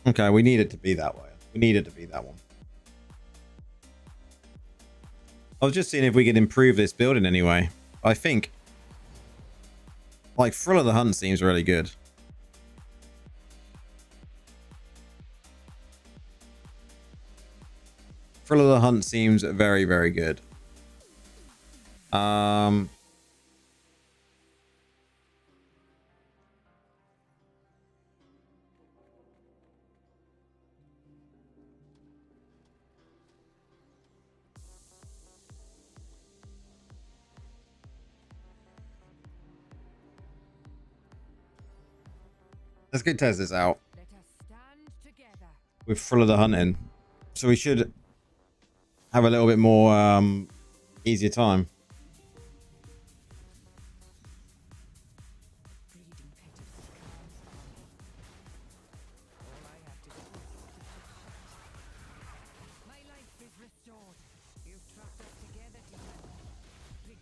S1: okay, we need it to be that way. We need it to be that one. I was just seeing if we could improve this build in any way. I think like Thrill of the Hunt seems really good. Thrill of the Hunt seems very, very good. Let's go test this out
S2: Let us stand together.
S1: with Thrill of the Hunting. So we should have a little bit more easier time.
S2: Bleeding pit of scars on me. All I have to do is stitch it shut. My life is restored. You've trapped us together, demon. Big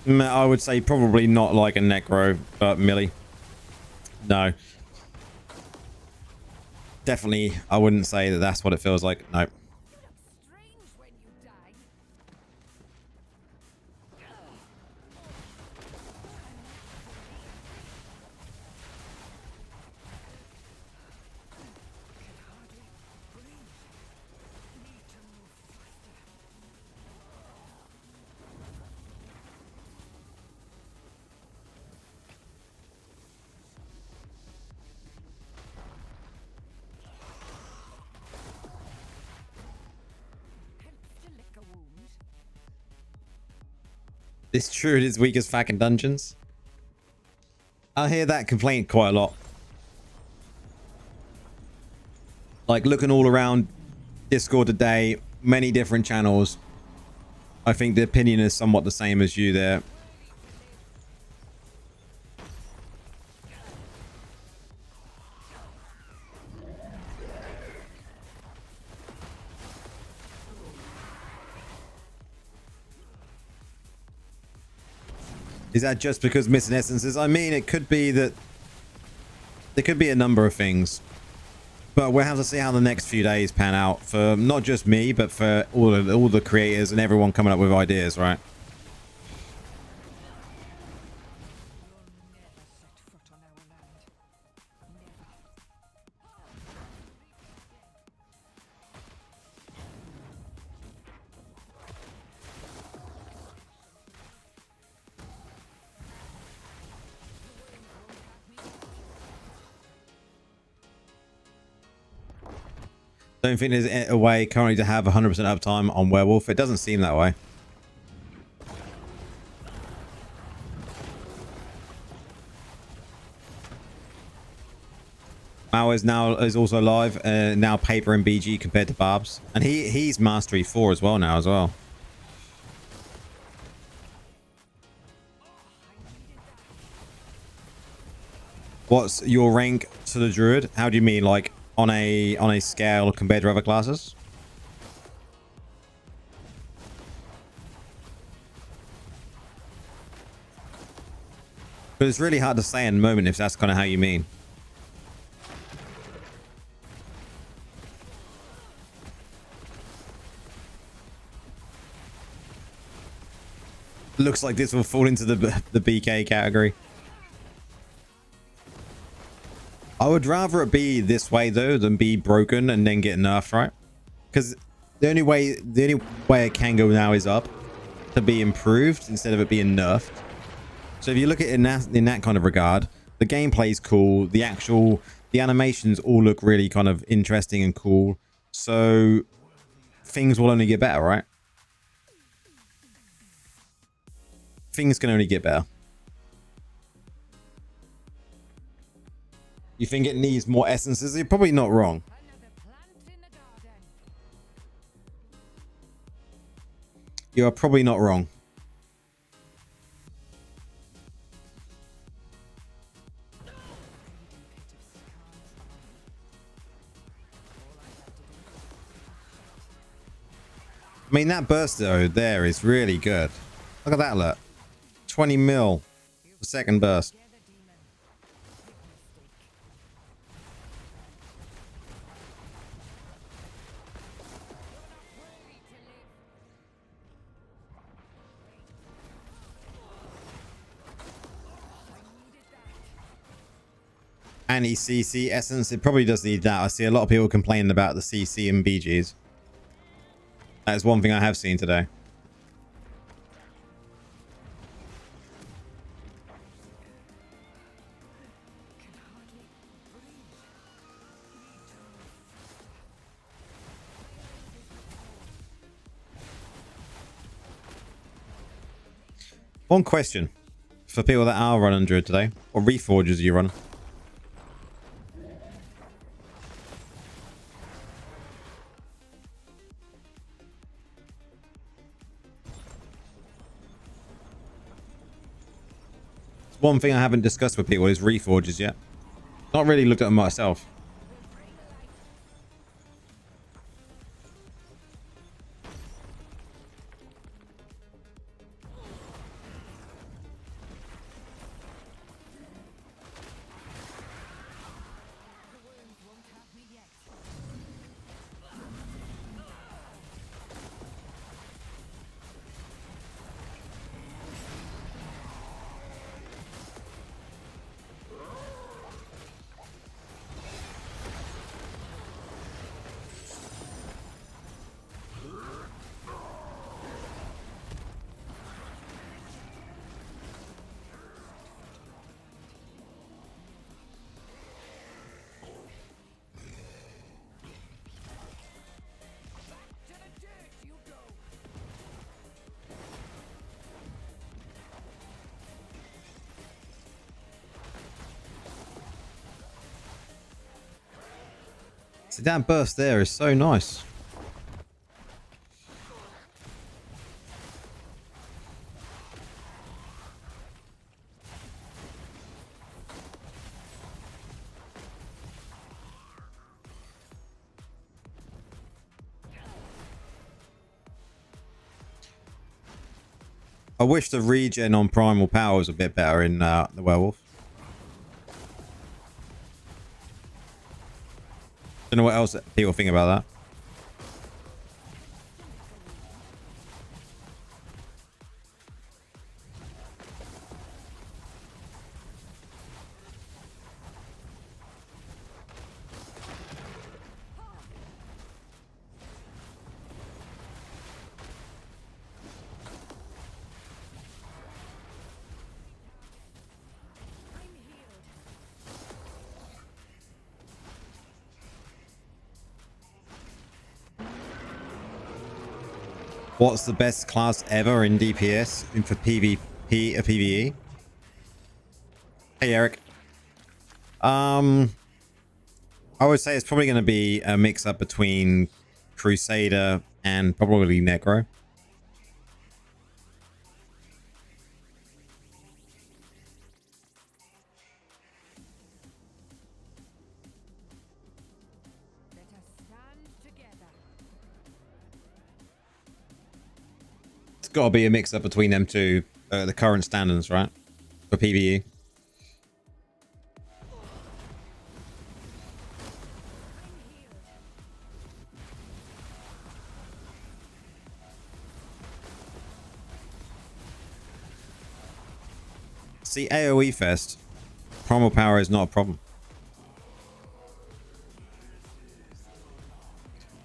S2: mistake.
S1: I would say probably not like a necro, but Millie. No. Definitely, I wouldn't say that that's what it feels like. No.
S2: You look strange when you die. Can hardly breathe. Need to move faster. Helps to lick a wound.
S1: This Druid is weak as fucking dungeons. I hear that complaint quite a lot. Like looking all around Discord today, many different channels. I think the opinion is somewhat the same as you there. Is that just because missing essences? I mean, it could be that there could be a number of things, but we'll have to see how the next few days pan out for not just me, but for all the creators and everyone coming up with ideas, right?
S2: You'll never set foot on our land. Never.
S1: Don't think there's a way currently to have 100% uptime on Werewolf. It doesn't seem that way. Mao is also live, now paper and BG compared to Barb's, and he's mastery 4 as well now as well. What's your rank to the Druid? How do you mean, like on a scale compared to other classes? But it's really hard to say in the moment if that's kind of how you mean. Looks like this will fall into the BK category. I would rather it be this way though than be broken and then get nerfed, right? Because the only way it can go now is up to be improved instead of it being nerfed. So if you look at it in that kind of regard, the gameplay is cool. The animations all look really kind of interesting and cool. So things will only get better, right? Things can only get better. You think it needs more essences? You're probably not wrong.
S2: Another plant in the garden.
S1: You are probably not wrong. I mean, that burst though there is really good. Look at that, look. 20 mil the second burst.
S2: Together, demon. Big mistake. Worthy to live. I needed that.
S1: Anti-CC essence. It probably does need that. I see a lot of people complaining about the CC and BGs. That is one thing I have seen today. One question for people that are running Druid today. What reforges are you running? One thing I haven't discussed with people is reforges yet. Not really looked at them myself. See, that burst there is so nice. I wish the regen on primal power was a bit better in the werewolf. Don't know what else people think about that. What's the best class ever in DPS and for PvP or PvE? Hey, Eric. I would say it's probably going to be a mix-up between Crusader and probably Necro.
S2: Let us stand together.
S1: It's got to be a mix-up between them two, the current standards, right? For PvE. See, AoE Fest, primal power is not a problem.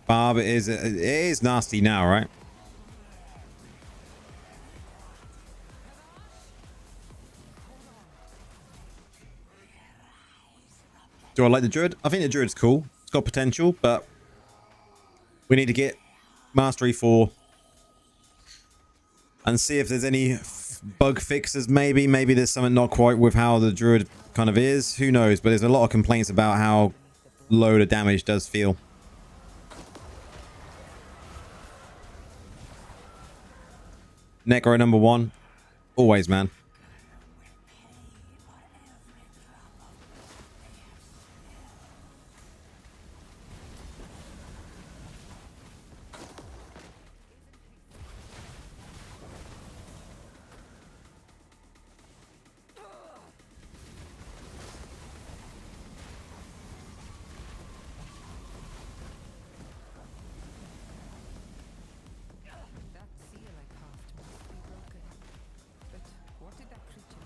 S1: Barb it is nasty now, right? Do I like the Druid? I think the Druid's cool. It's got potential, but we need to get Mastery 4 and see if there's any bug fixes. Maybe there's something not quite with how the Druid kind of is. Who knows? But there's a lot of complaints about how low the damage does feel. Necro number 1. Always, man.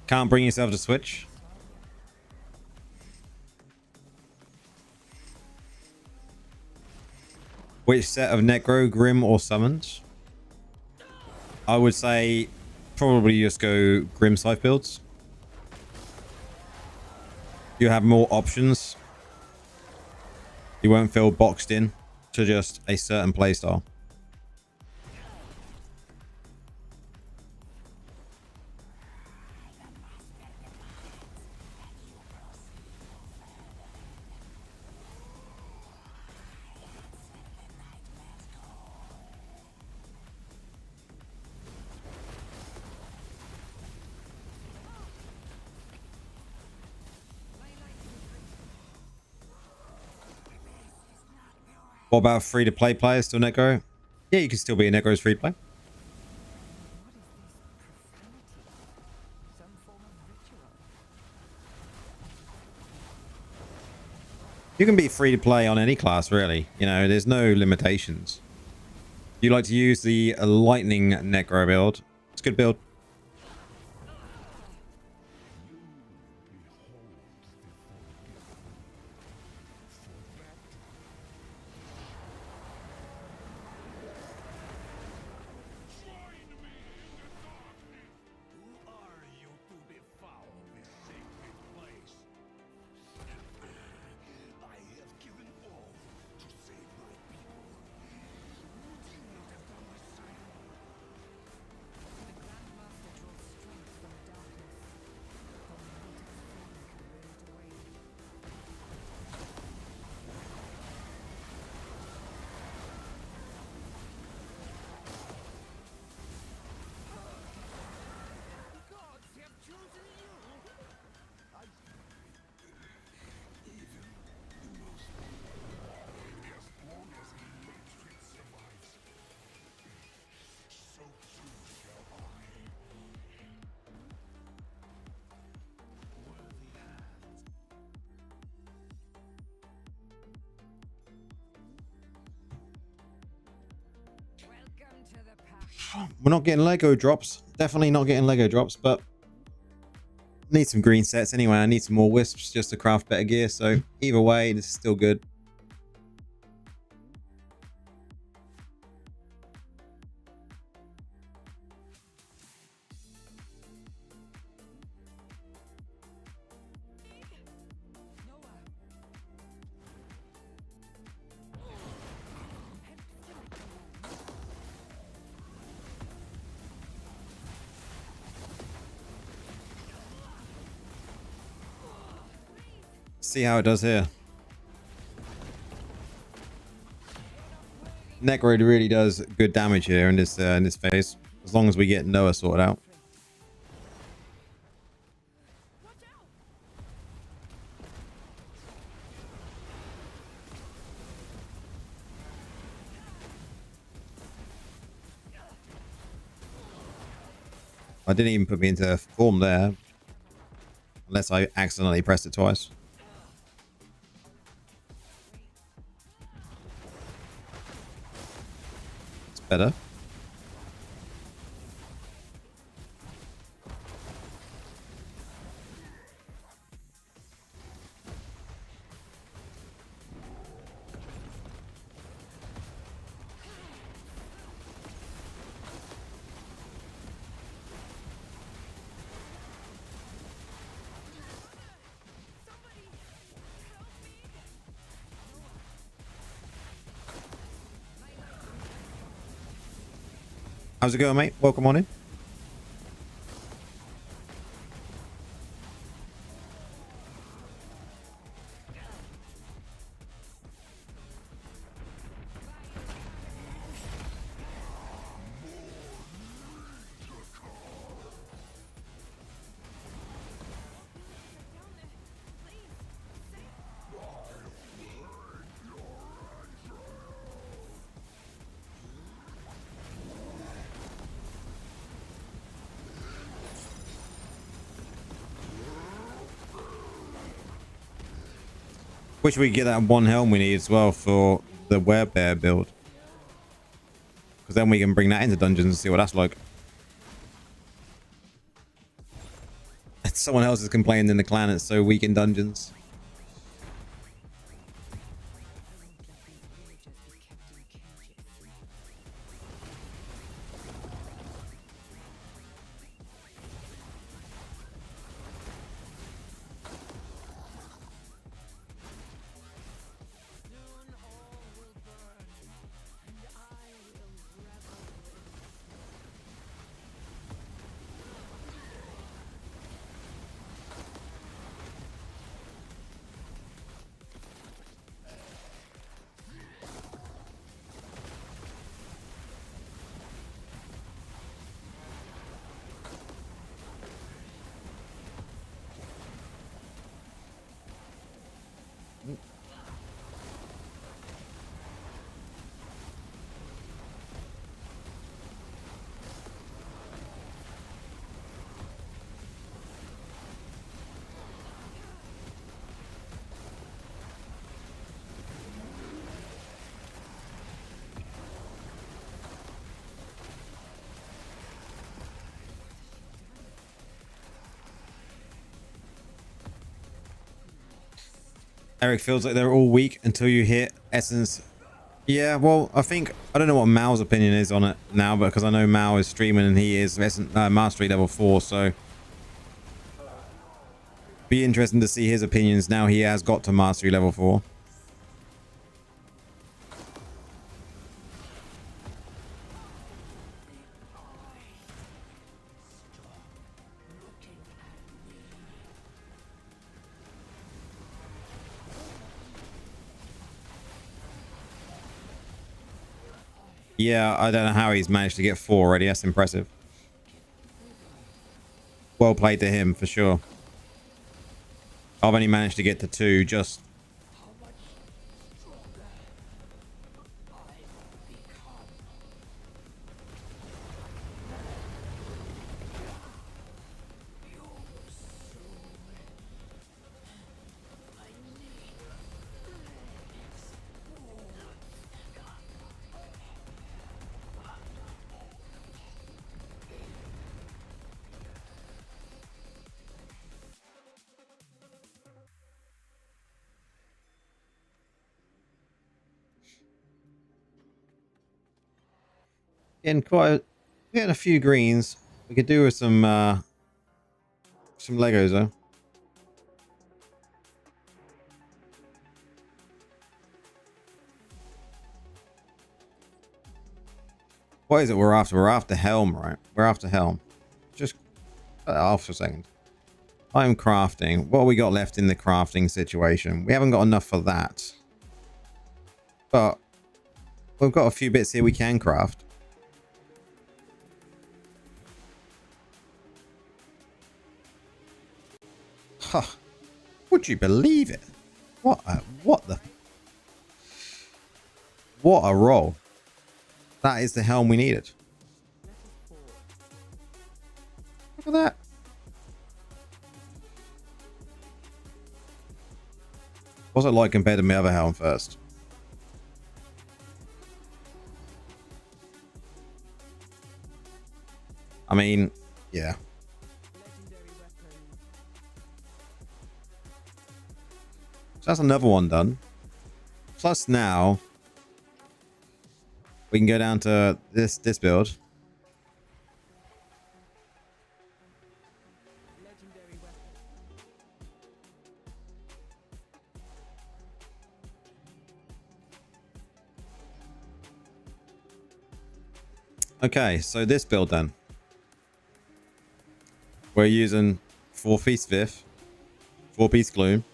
S1: Can't bring yourself to switch. Which set of Necro, Grim, or Summons? I would say probably just go Grim Scythe builds. You have more options. You won't feel boxed in to just a certain playstyle. What about free-to-play players still Necro? Yeah, you can still be a Necro's free-to-play.
S2: Some form of ritual.
S1: You can be free-to-play on any class, really. You know, there's no limitations. You like to use the Lightning Necro build. It's a good build. We're not getting Lego drops. Definitely not getting Lego drops, but need some green sets anyway. I need some more wisps just to craft better gear. So either way, this is still good. See how it does here. Necro really does good damage here in this phase, as long as we get Noah sorted out. I didn't even put me into form there, unless I accidentally pressed it twice. It's better. How's it going, mate? Welcome on in. Wish we could get that one helm we need as well for the werebear build. Because then we can bring that into dungeons and see what that's like. Someone else is complaining in the clan it's so weak in dungeons. Eric feels like they're all weak until you hit Essence. Yeah, well, I don't know what Mao's opinion is on it now, because I know Mao is streaming and he is Mastery level 4, so be interesting to see his opinions now he has got to Mastery level 4. Yeah, I don't know how he's managed to get 4 already. That's impressive. Well played to him, for sure. I've only managed to get to 2 just... Getting a few greens. We could do with some Legos though. What is it we're after? We're after Helm, right? We're after Helm. Just cut that off for a second. I'm crafting. What have we got left in the crafting situation? We haven't got enough for that. But we've got a few bits here we can craft. Huh. Would you believe it? What a roll. That is the helm we needed. Look at that. What's it like compared to my other helm first? I mean, yeah. So that's another one done. Plus now we can go down to this build. Okay, so this build then. We're using 4-piece Vif, 4-piece Gloom.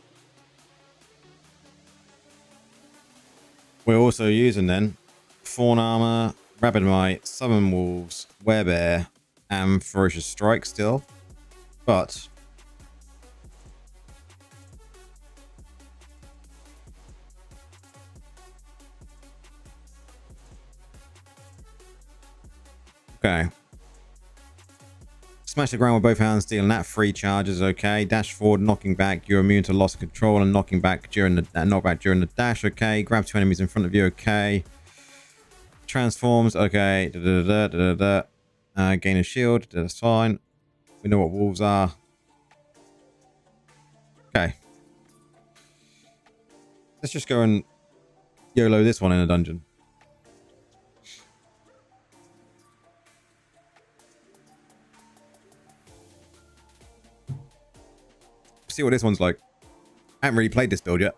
S1: We're also using then Fawn Armor, Rabid Might, Summon Wolves, Werebear, and Ferocious Strike still. But okay. Smash the ground with both hands, dealing that 3 charges. Okay. Dash forward, knocking back. You're immune to loss of control and knocking back during the knockback during the dash. Okay. Grab 2 enemies in front of you. Okay. Transforms. Okay. Gain a shield. That's fine. We know what wolves are. Okay. Let's just go and YOLO this one in a dungeon. See what this one's like. I haven't really played this build yet.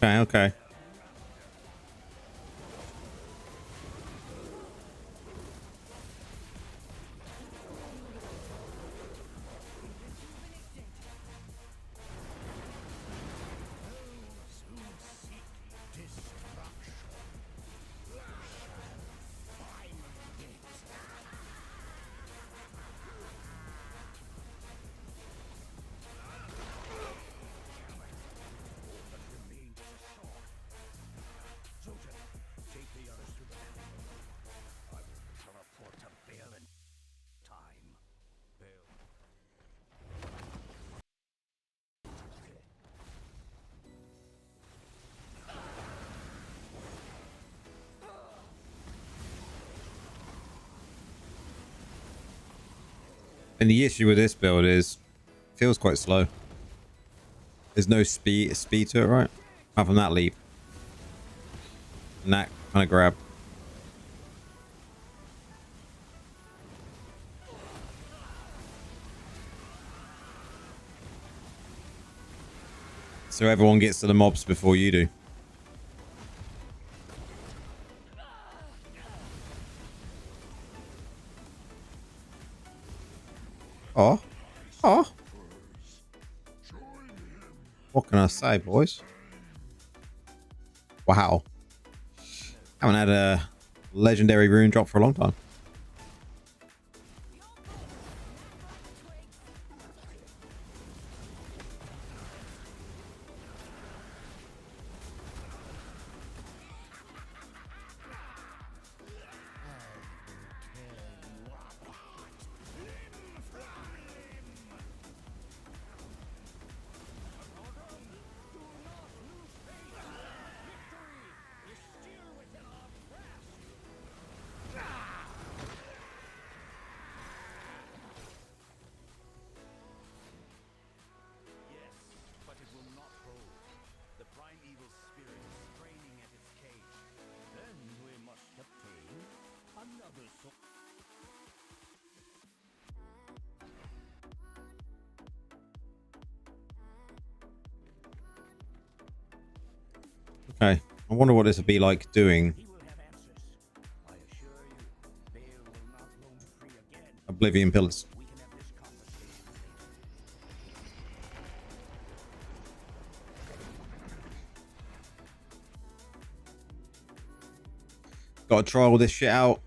S1: Okay, okay. And the issue with this build is it feels quite slow. There's no speed to it, right? Apart from that leap. And that kind of grab. So everyone gets to the mobs before you do. Oh. Oh. What can I say, boys? Wow. Haven't had a legendary rune drop for a long time. Okay. I wonder what this would be like doing Oblivion Pillars. Gotta try all this shit out.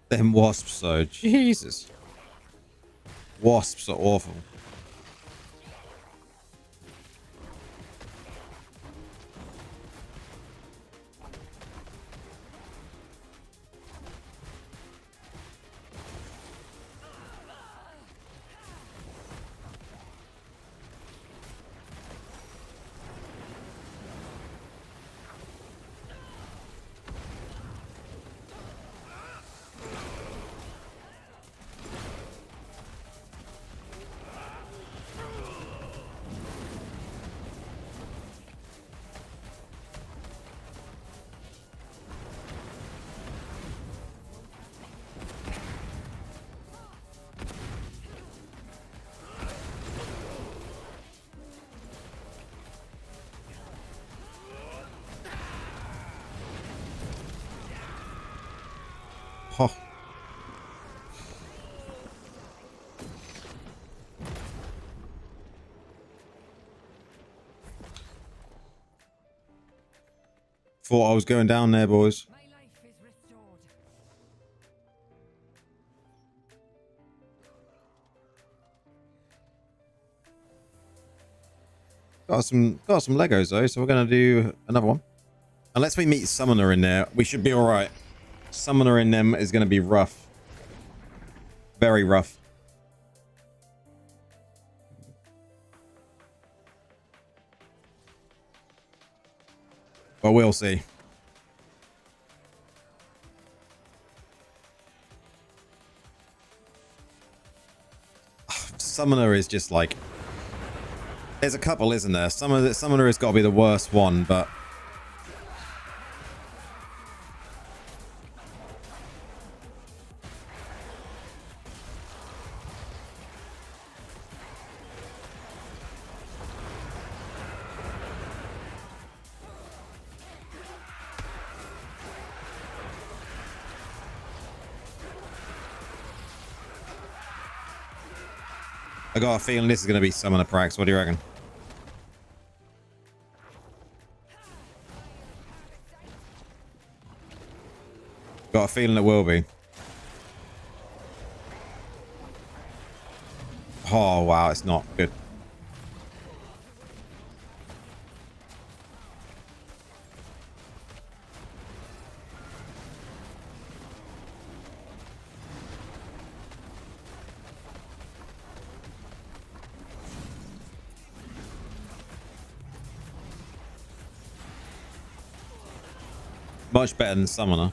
S1: Them wasps though, Jesus. Wasps are awful. Oh. Thought I was going down there, boys.
S2: My life is restored.
S1: Got some Legos though, so we're gonna do another one. Unless we meet Summoner in there, we should be alright. Summoner in them is gonna be rough. Very rough. But we'll see. Summoner is just like... There's a couple, isn't there? Summoner has got to be the worst one, but... I got a feeling this is going to be Summoner Prax. What do you reckon? Got a feeling it will be. Oh, wow. It's not good. Much better than Summoner.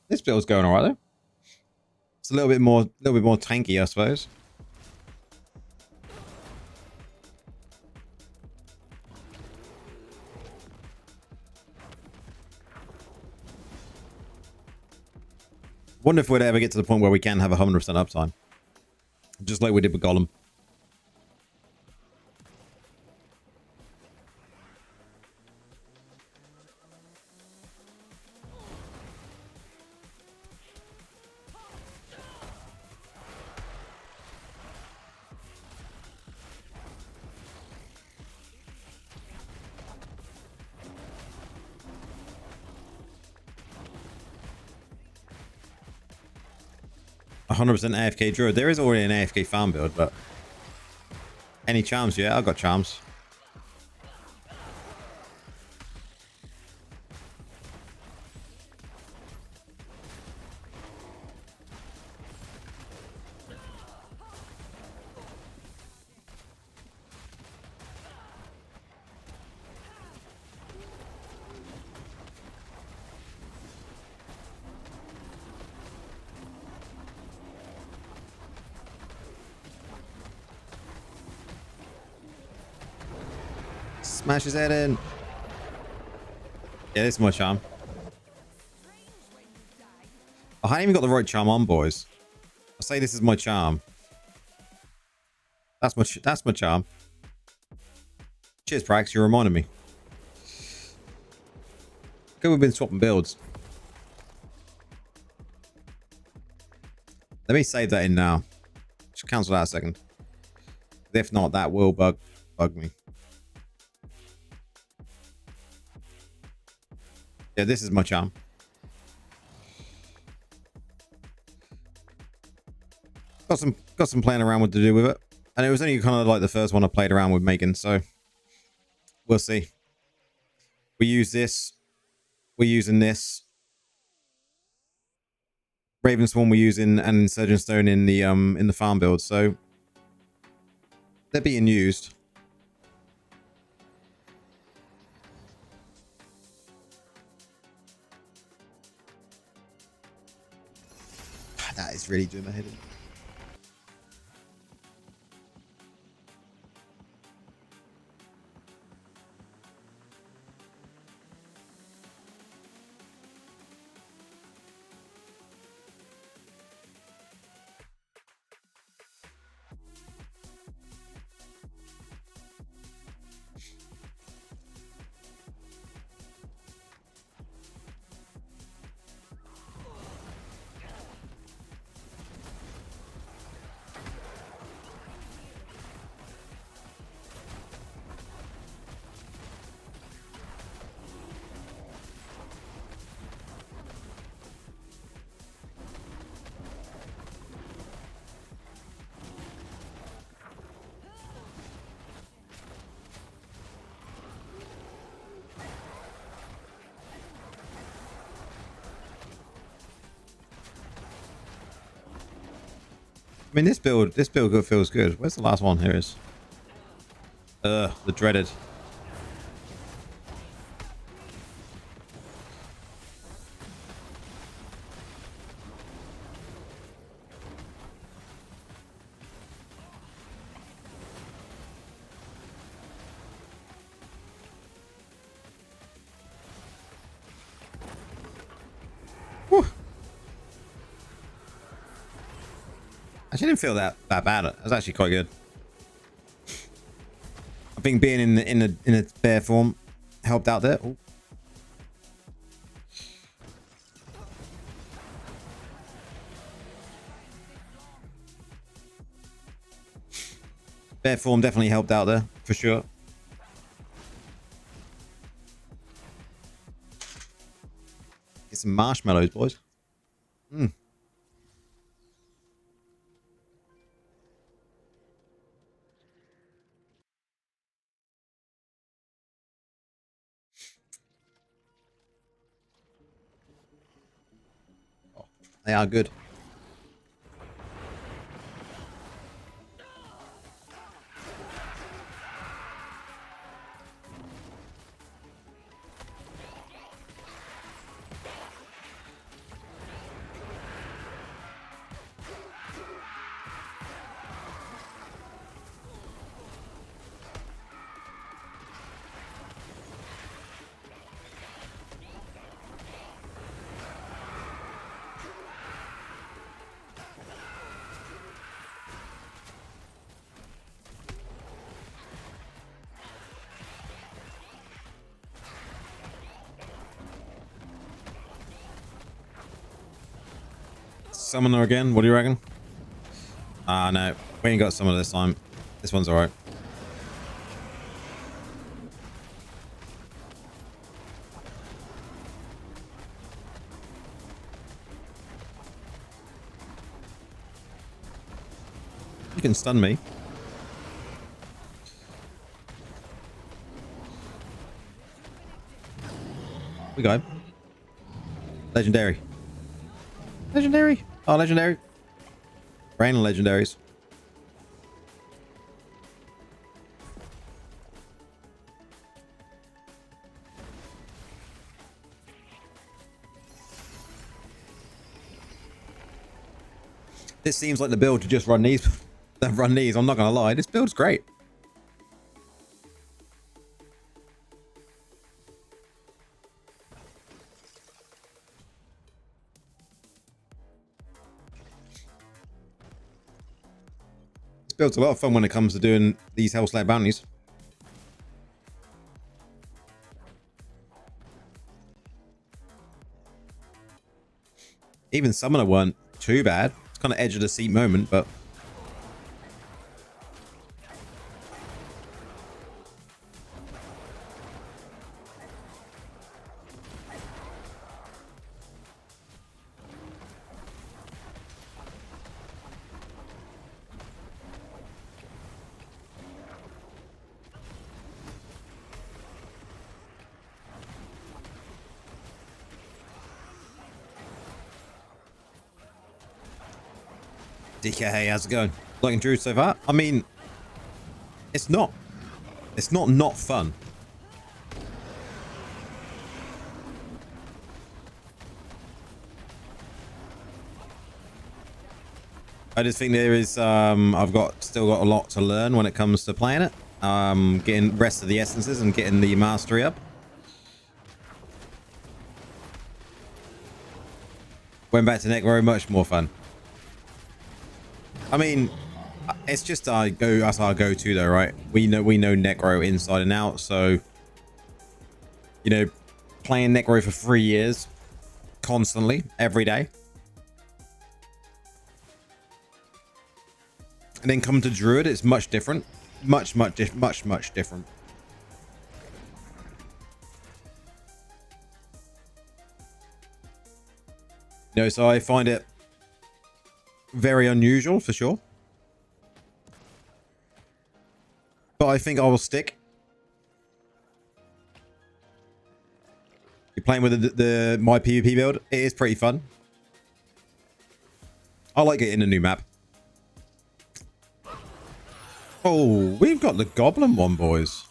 S1: This build's going alright though. It's a little bit more tanky, I suppose. Wonder if we'd ever get to the point where we can have 100% uptime. Just like we did with Golem. %, AFK Druid. There is already an AFK farm build, but any charms? Yeah, I've got charms. Smash his head in. Yeah, this is my charm. I haven't even got the right charm on, boys. I say this is my charm. That's my charm. Cheers, Prax. You reminded me. Good, we've been swapping builds. Let me save that in now. Just cancel that a second. If not, that will bug me. Yeah, this is my charm. Got some playing around with to do with it. And it was only kind of like the first one I played around with making, so we'll see. We use this. We're using this. Ravensworn we're using, and Insurgent Stone in the farm build, so they're being used. That is really doing my head in. I mean, this build feels good. Where's the last one? Here it is. The dreaded. Whew. Actually, didn't feel that bad. It was actually quite good. I think being in a bear form helped out there. Ooh. Bear form definitely helped out there for sure. Get some marshmallows, boys. Mm. Oh, they are good. Summoner again. What do you reckon? No, we ain't got summoner this time. This one's alright. You can stun me. We go. Legendary. Legendary. Oh, legendary. Rain of legendaries. This seems like the build to just run these. Run these. I'm not gonna lie. This build's great. This build's a lot of fun when it comes to doing these Hellslayer bounties. Even Summoner weren't too bad. It's kind of edge of the seat moment, but DK, how's it going? Liking Druid so far? I mean, it's not not fun. I just think there is still got a lot to learn when it comes to playing it. Getting rest of the essences and getting the mastery up. Went back to Necro, much more fun. I mean, it's just that's our go-to though, right? We know Necro inside and out, so you know, playing Necro for 3 years constantly every day, and then come to Druid, it's much different, much different. You know, so I find it very unusual for sure, but I think I will stick. You're playing with the my PvP build. It is pretty fun. I like it in a new map. Oh, we've got the goblin one, boys.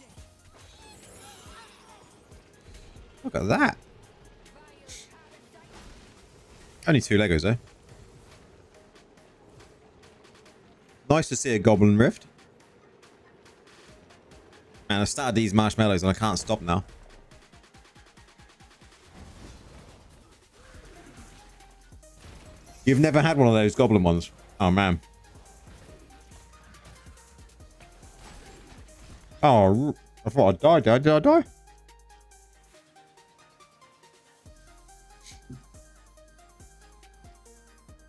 S1: Look at that. Only 2 Legos, though. Nice to see a goblin rift. Man, I started these marshmallows and I can't stop now. You've never had one of those goblin ones? Oh, man. Oh, I thought I died. Did I die?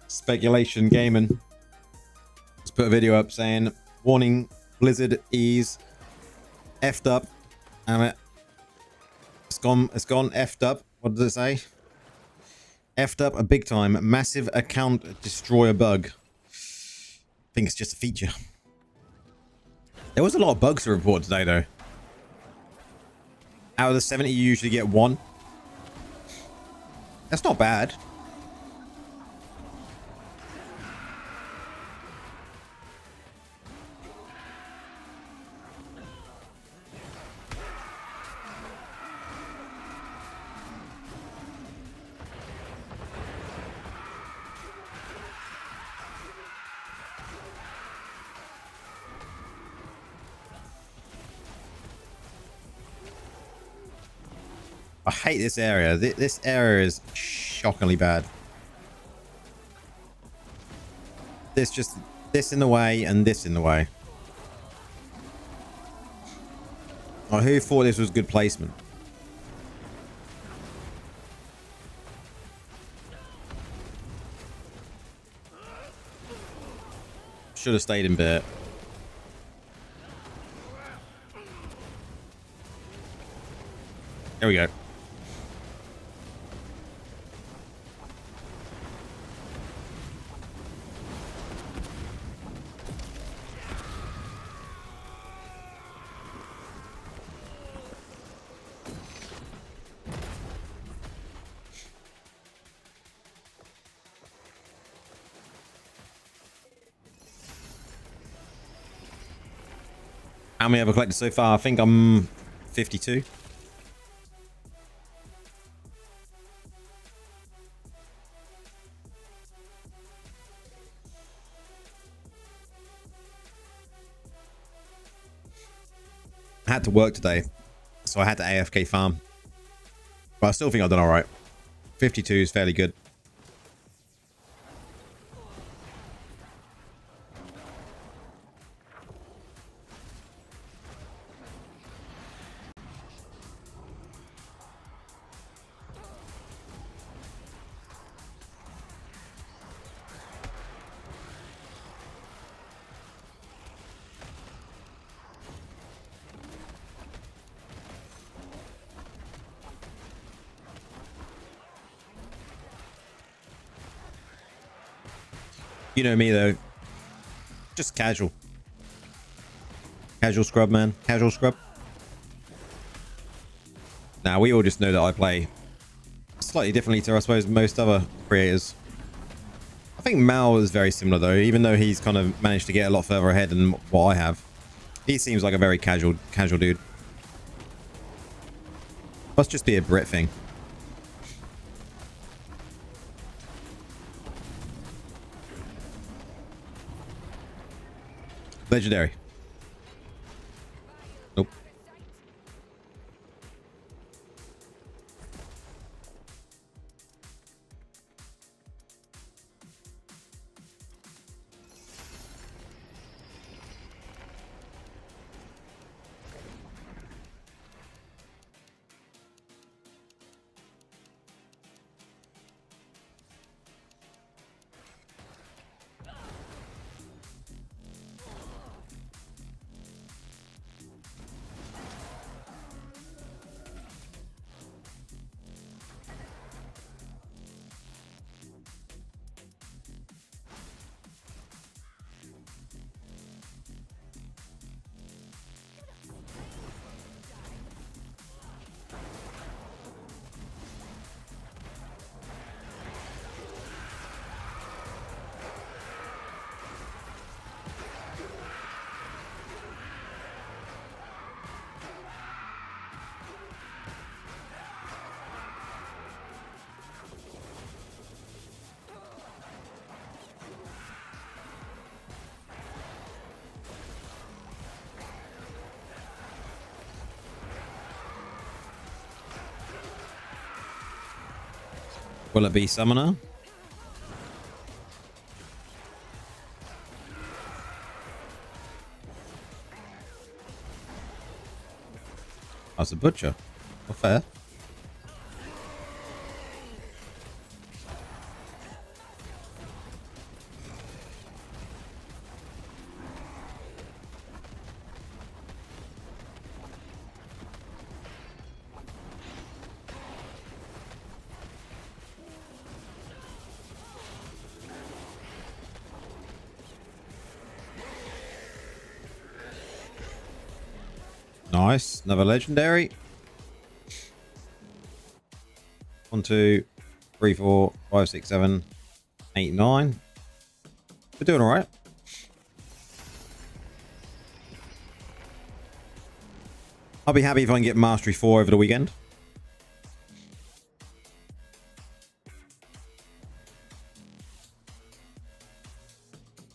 S1: Speculation gaming. Let's put a video up saying, warning, Blizzard ease effed up. Damn it. It's gone effed up. What does it say? Effed up a big time. Massive account destroyer bug. I think it's just a feature. There was a lot of bugs to report today, though. Out of the 70, you usually get 1. That's not bad. I hate this area. This area is shockingly bad. This in the way and this in the way. Oh, who thought this was good placement? Should have stayed in bit. There we go. How many have I collected so far? I think I'm 52. I had to work today, so I had to AFK farm. But I still think I've done alright. 52 is fairly good. You know me, though. Just casual. Casual scrub, man. Casual scrub. Now, we all just know that I play slightly differently to, I suppose, most other creators. I think Mal is very similar, though, even though he's kind of managed to get a lot further ahead than what I have. He seems like a very casual dude. Must just be a Brit thing. Legendary. Nope. Will it be summoner? That's a butcher. Well, fair. Nice. Another legendary. 1, 2, 3, 4, 5, 6, 7, 8, 9. We're doing all right. I'll be happy if I can get Mastery 4 over the weekend.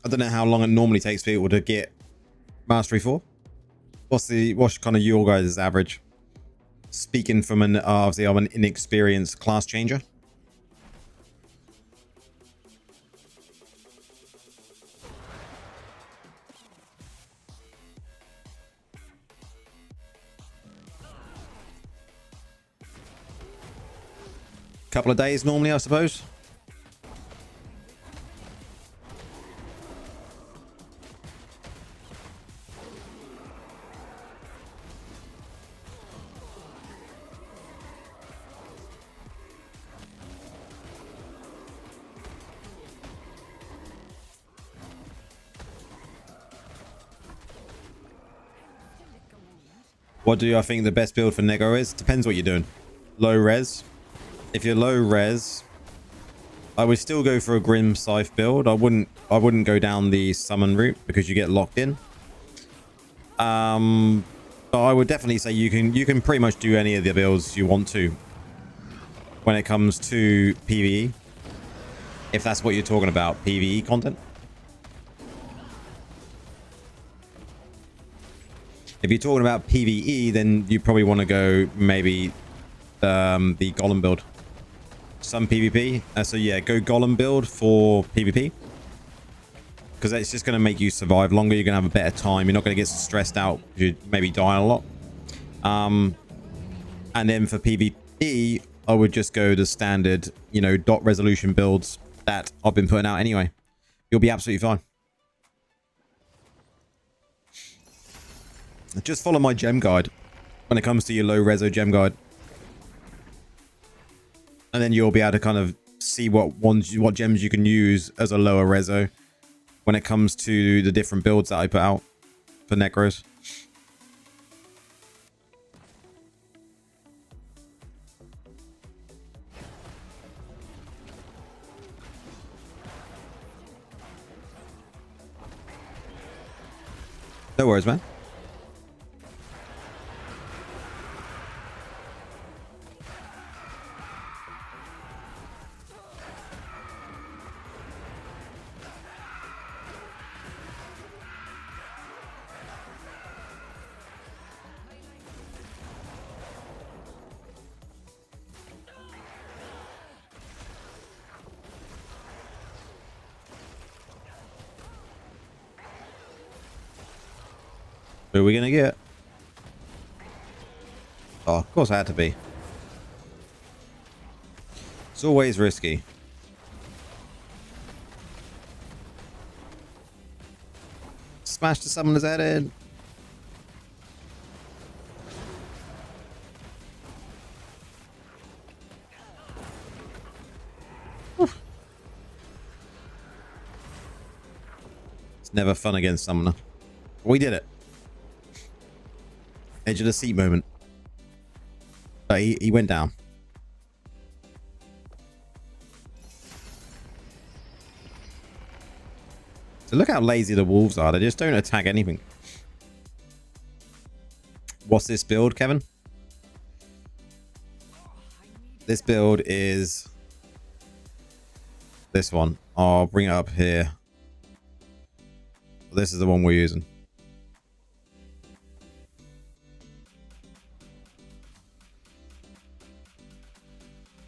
S1: I don't know how long it normally takes people to get Mastery 4. What's kind of your guys' average? Speaking from an obviously I'm an inexperienced class changer. Couple of days normally, I suppose. What do I think the best build for Nego is? Depends what you're doing. Low res. If you're low res, I would still go for a Grim Scythe build. I wouldn't go down the summon route because you get locked in. But I would definitely say you can pretty much do any of the builds you want to when it comes to PvE. If that's what you're talking about, PvE content. If you're talking about PvE, then you probably want to go maybe the Golem build. Some PvP. So yeah, go Golem build for PvP. Because it's just going to make you survive longer. You're going to have a better time. You're not going to get stressed out. You maybe die a lot. And then for PvP, I would just go the standard, dot resolution builds that I've been putting out anyway. You'll be absolutely fine. Just follow my gem guide when it comes to your low reso gem guide. And then you'll be able to kind of see what gems you can use as a lower reso when it comes to the different builds that I put out for Necros. No worries, man. Who are we gonna get? Oh, of course I had to be. It's always risky. Smash the summoner's head in. Oof. It's never fun against summoner. We did it. Edge of the seat moment. But he went down. So look how lazy the wolves are. They just don't attack anything. What's this build, Kevin? This build is this one. I'll bring it up here. This is the one we're using.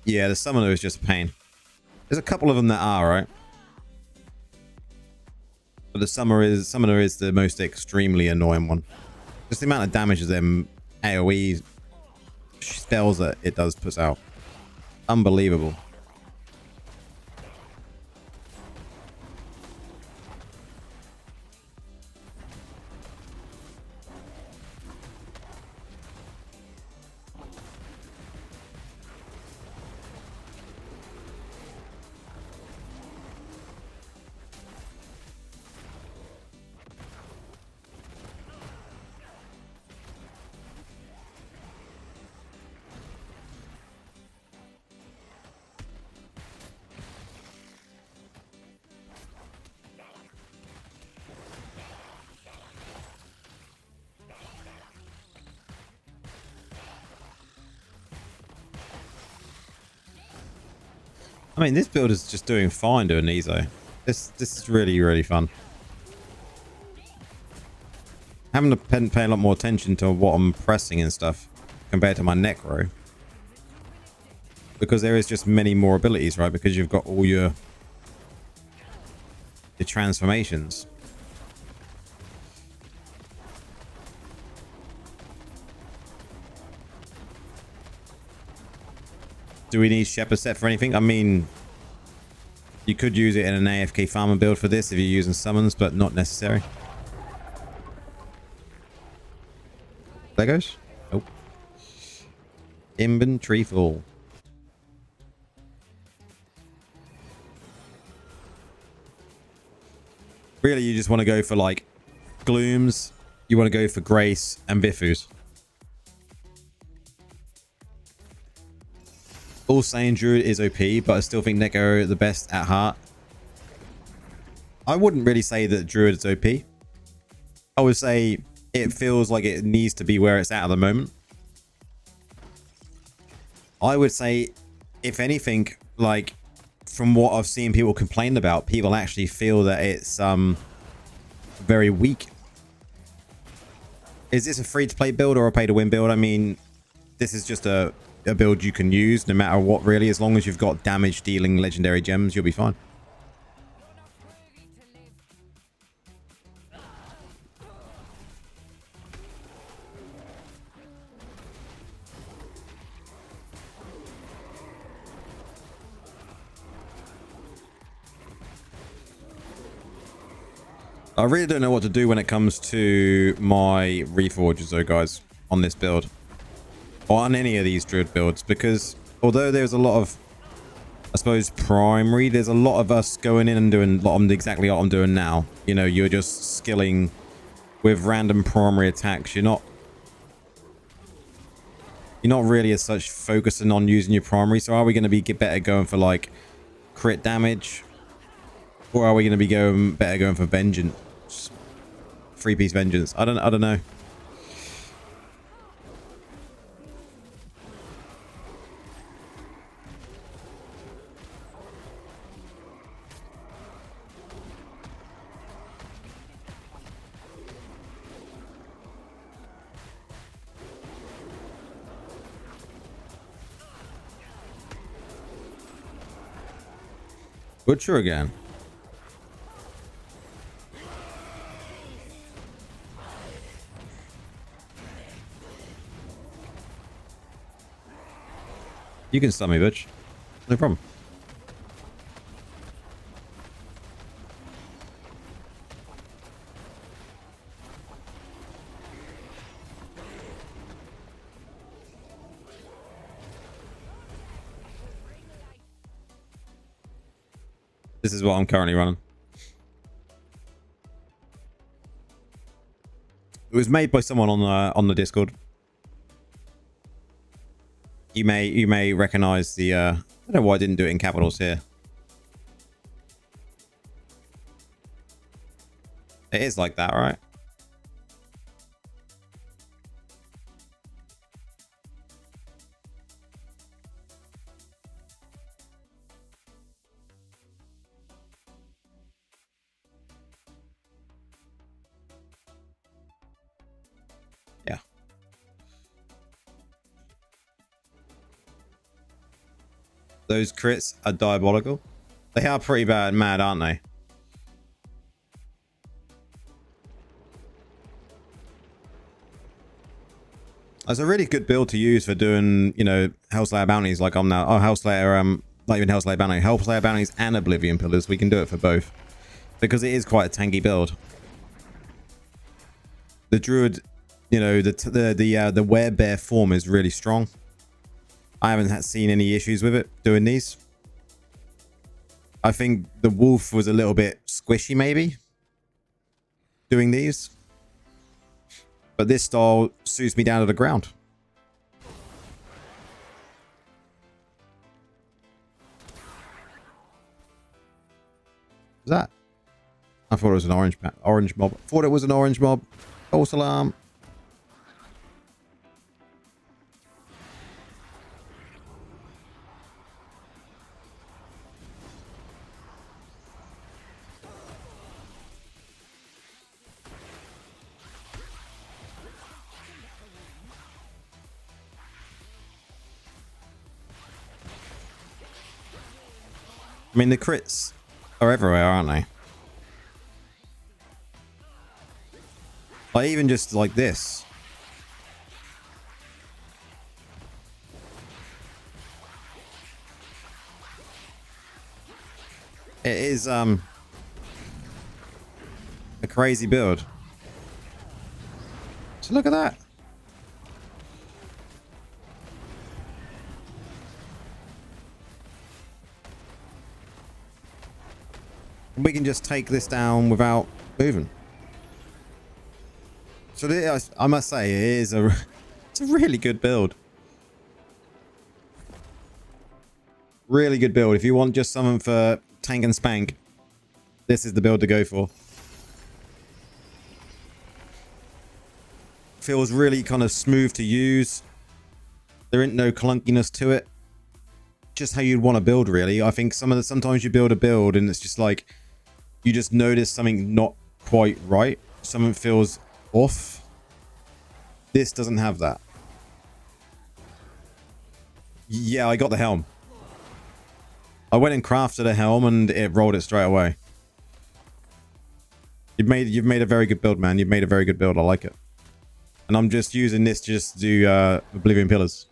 S1: Yeah, the summoner is just a pain. There's a couple of them that are, right? But the summoner is the most extremely annoying one. Just the amount of damage of them AoE spells that it does puts out. Unbelievable. I mean, this build is just doing fine doing these though. This is really, really fun. Having to pay a lot more attention to what I'm pressing and stuff compared to my necro. Because there is just many more abilities, right? Because you've got all your transformations. Do we need Shepherd set for anything? I mean, you could use it in an AFK farmer build for this if you're using summons, but not necessary. Legos? Nope. Inventory full. Really, you just want to go for like Glooms. You want to go for Grace and Bifus. All saying Druid is OP, but I still think Neko the best at heart. I wouldn't really say that Druid is OP. I would say it feels like it needs to be where it's at the moment. I would say, if anything, like from what I've seen people complain about, people actually feel that it's very weak. Is this a free-to-play build or a pay-to-win build? I mean, this is just a build you can use no matter what, really. As long as you've got damage dealing legendary gems, you'll be fine. I really don't know what to do when it comes to my reforges though, guys, on this build. Or on any of these Druid builds, because although there's a lot of, I suppose, primary, there's a lot of us going in and doing exactly what I'm doing now. You know, you're just skilling with random primary attacks. You're not really as such focusing on using your primary. So are we going to get better going for like crit damage? Or are we going to be better going for vengeance? 3-piece vengeance. I don't know. Butcher again. You can stun me, bitch. No problem. This is what I'm currently running. It was made by someone on the Discord. You may recognize the I don't know why I didn't do it in capitals here. It is like that, right? Yeah. Those crits are diabolical. They are pretty bad, mad, aren't they? That's a really good build to use for doing, you know, Hellslayer bounties like I'm now. Oh, Hellslayer, not even Hellslayer bounty, Hellslayer bounties and Oblivion pillars. We can do it for both because it is quite a tanky build. The Druid, you know, the werebear form is really strong. I haven't seen any issues with it doing these. I think the wolf was a little bit squishy, maybe, doing these. But this style suits me down to the ground. What's that? I thought it was an orange mob. Thought it was an orange mob. False alarm. I mean, the crits are everywhere, aren't they? Like, even just like this. It is, a crazy build. So look at that. We can just take this down without moving. So I must say, it's a really good build. Really good build. If you want just something for tank and spank, this is the build to go for. Feels really kind of smooth to use. There ain't no clunkiness to it. Just how you'd want to build, really. I think sometimes you build a build and it's just like you just notice something not quite right. Something feels off. This doesn't have that. Yeah, I got the helm. I went and crafted a helm and it rolled it straight away. You've made a very good build, man. You've made a very good build. I like it. And I'm just using this just to do Oblivion pillars.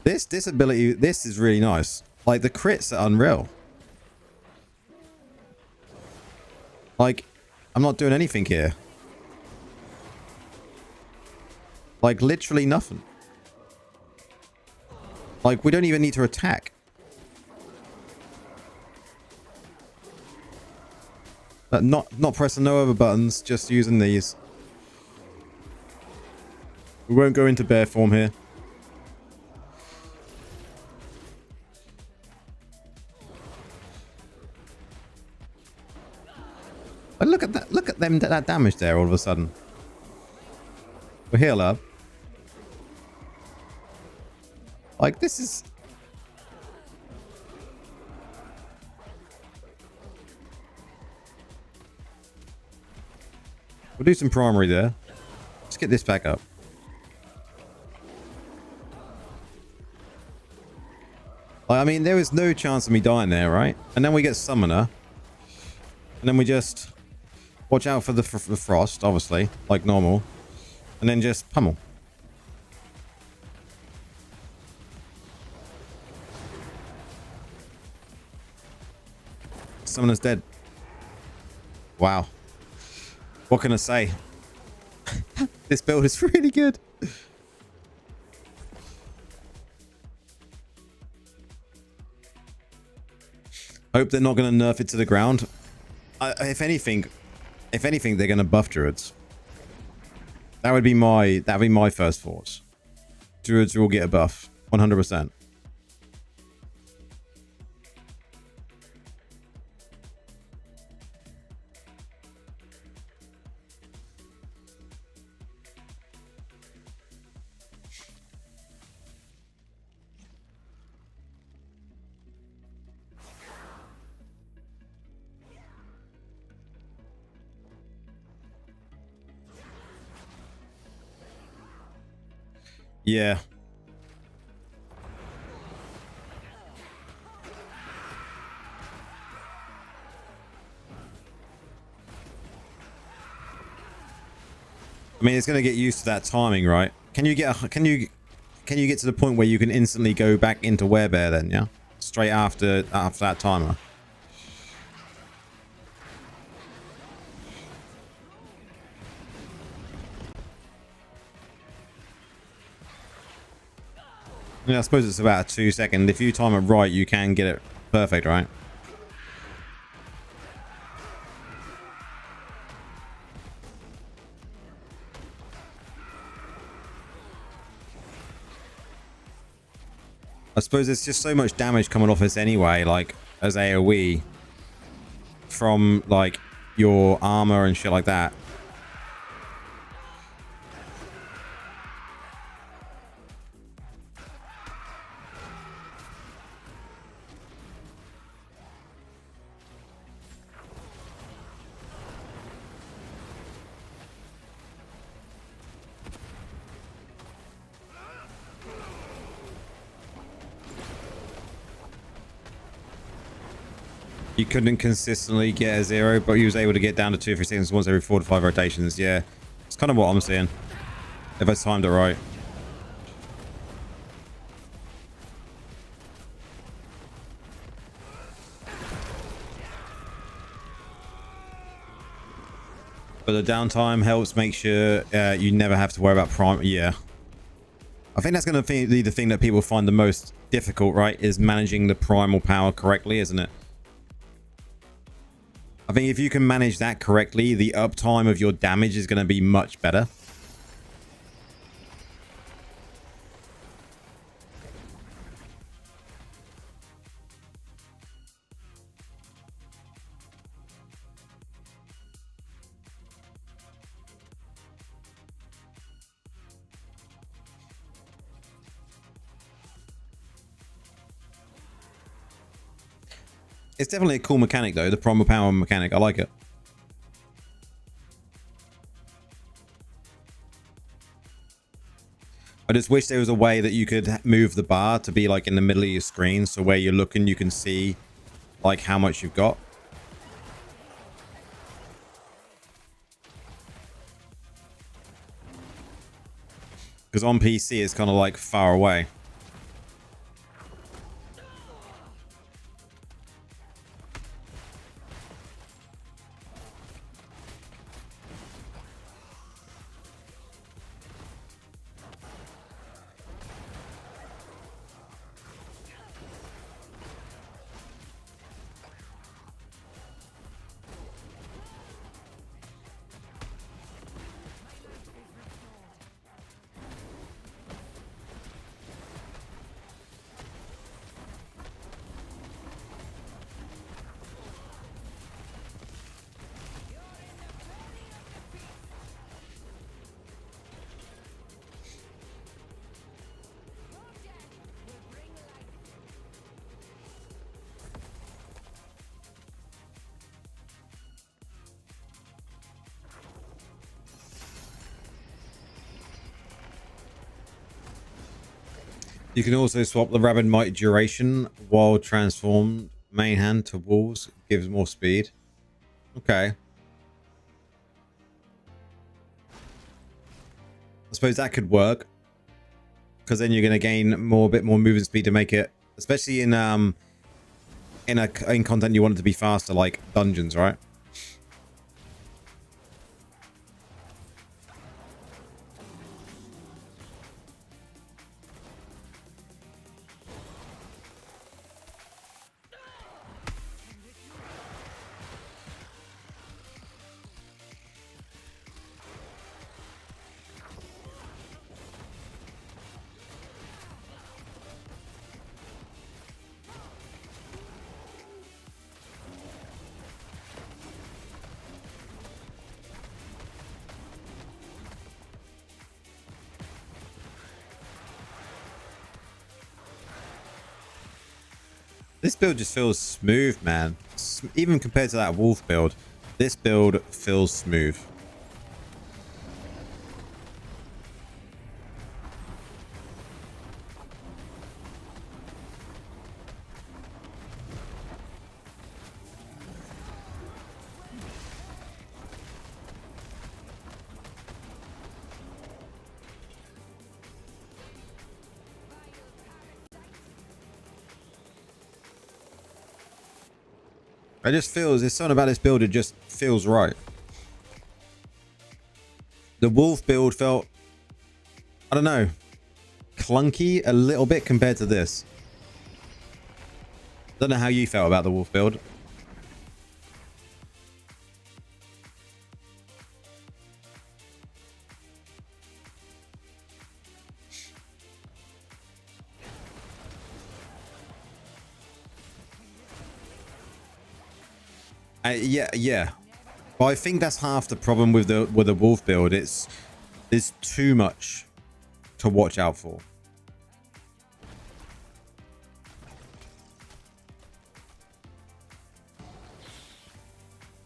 S1: This ability, this is really nice. Like, the crits are unreal. Like, I'm not doing anything here. Like, literally nothing. Like, we don't even need to attack. Not pressing no other buttons, just using these. We won't go into bear form here. But look at that! Look at them, that damage there all of a sudden. We'll heal up. Like, this is... We'll do some primary there. Let's get this back up. Like, I mean, there was no chance of me dying there, right? And then we get Summoner. And then we just... Watch out for the frost, obviously, like normal. And then just pummel. Summoner's dead. Wow. What can I say? This build is really good. Hope they're not going to nerf it to the ground. If anything, they're going to buff druids. That would be my first thoughts. Druids will get a buff, 100%. Yeah. I mean, it's going to get used to that timing, right? Can you get to the point where you can instantly go back into werebear then, yeah? Straight after that timer. Yeah, I suppose it's about a 2 second. If you time it right, you can get it perfect, right? I suppose there's just so much damage coming off us anyway, like as AoE from like your armor and shit like that. You couldn't consistently get a 0, but he was able to get down to 2 or 3 seconds once every 4 to 5 rotations. Yeah, it's kind of what I'm seeing. If I timed it right. But the downtime helps make sure you never have to worry about prime. Yeah. I think that's going to be the thing that people find the most difficult, right? Is managing the primal power correctly, isn't it? I think if you can manage that correctly, the uptime of your damage is going to be much better. It's definitely a cool mechanic, though. The primal power mechanic. I like it. I just wish there was a way that you could move the bar to be like in the middle of your screen. So where you're looking, you can see like how much you've got. Because on PC, it's kind of like far away. You can also swap the Rabid Might duration while transformed main hand to walls. Gives more speed. Okay. I suppose that could work. Because then you're going to gain a bit more movement speed to make it, especially in content you want it to be faster, like dungeons, right? This build just feels smooth, man. Even compared to that wolf build, this build feels smooth. It just feels, there's something about this build, it just feels right. The wolf build felt, I don't know, clunky a little bit compared to this. Don't know how you felt about the wolf build. Yeah. But I think that's half the problem with the wolf build. There's too much to watch out for.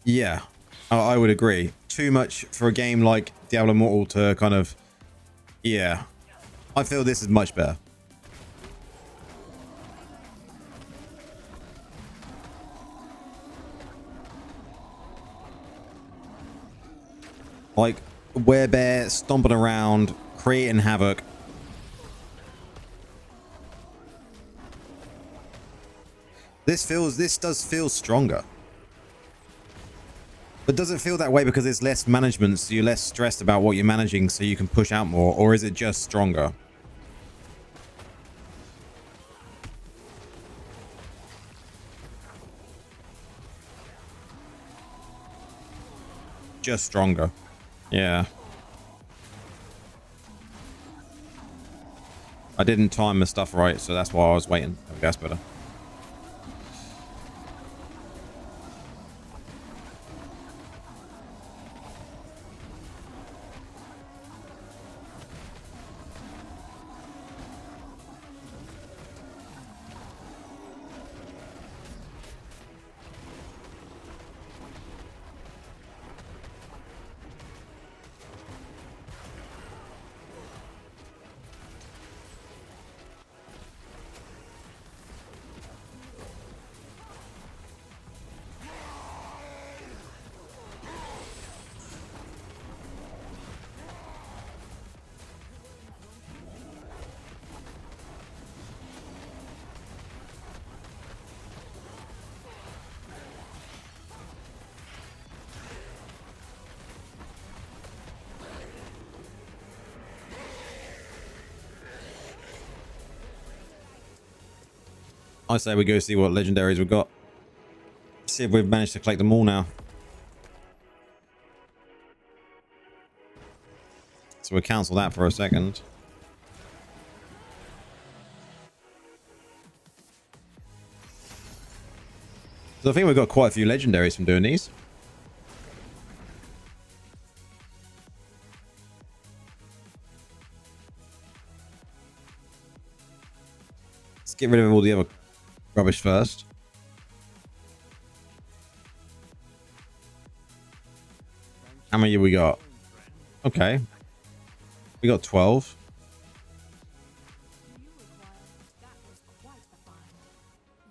S1: Yeah, I would agree. Too much for a game like Diablo Immortal to kind of, yeah. I feel this is much better. Like, Werebear stomping around, creating havoc. This does feel stronger. But does it feel that way because it's less management, so you're less stressed about what you're managing so you can push out more? Or is it just stronger? Just stronger. Yeah. I didn't time my stuff right, so that's why I was waiting. I guess better. I say we go see what legendaries we've got. See if we've managed to collect them all now. So we'll cancel that for a second. So I think we've got quite a few legendaries from doing these. Let's get rid of all the other rubbish first. How many we got? Okay. We got 12.
S3: That was quite a find.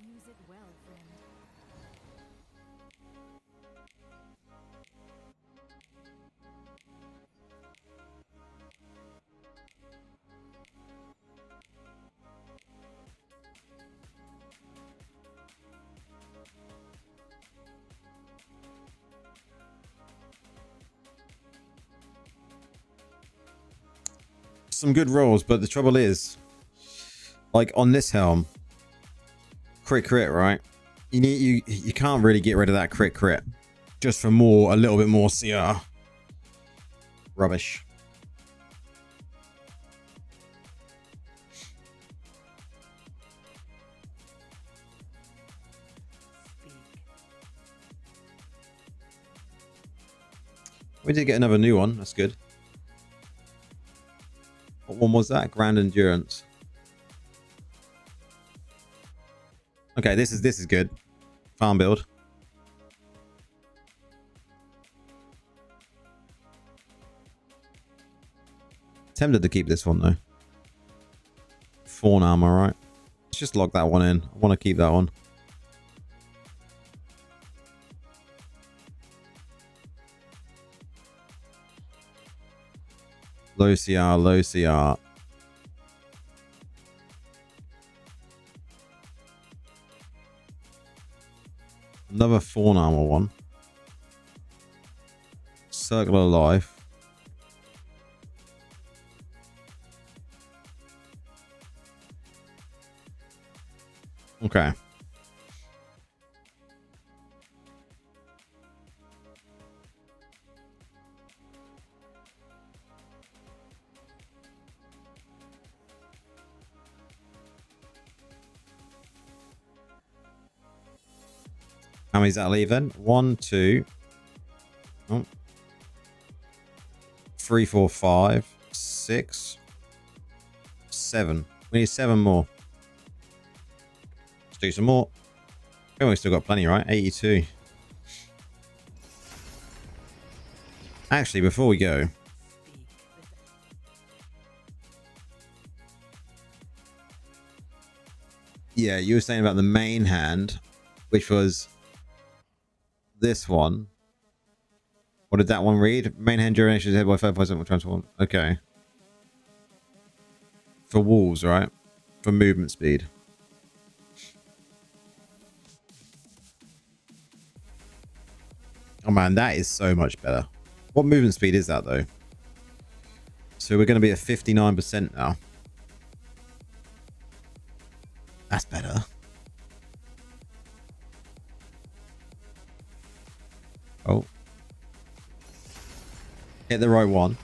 S3: Use it well, friend.
S1: Some good rolls, but the trouble is, like on this helm, crit, right? You can't really get rid of that crit just for a little bit more CR. Rubbish. We did get another new one. That's good. What one was that? Grand Endurance. Okay, this is good. Farm build. Tempted to keep this one though. Fawn armor, right? Let's just lock that one in. I want to keep that one. Low CR, low CR. Another fawn armor one. Circle of life. Okay. How many does that leave then? 1, 2, 3, 4, 5, 6, 7. We need 7 more. Let's do some more. Oh, we still got plenty, right? 82. Actually, before we go, yeah, you were saying about the main hand, which was this one. What did that one read? Main hand duration is hit by 5% will transform. Okay. For walls, right? For movement speed. Oh man, that is so much better. What movement speed is that though? So we're going to be at 59% now. That's better. Oh. Hit the right one.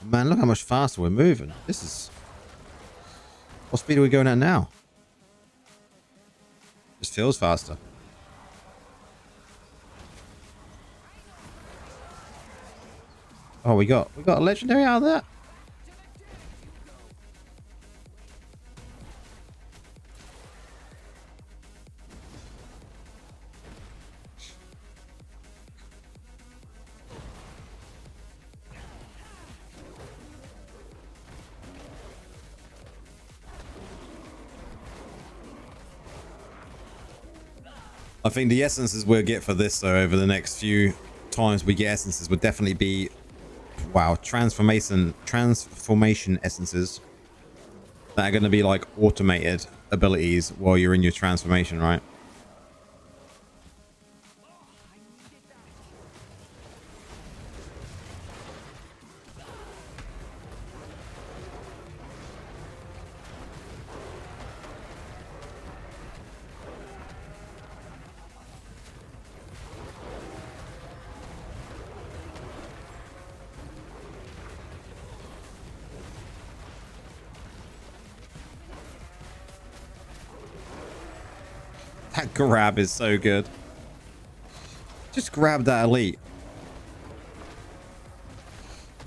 S1: Man, look how much faster we're moving. This is... What speed are we going at now? This feels faster. Oh, we got a legendary out of that? I think the essences we'll get for this though over the next few times we get essences would definitely be, wow, transformation essences that are going to be like automated abilities while you're in your transformation, right? That grab is so good. Just grab that elite.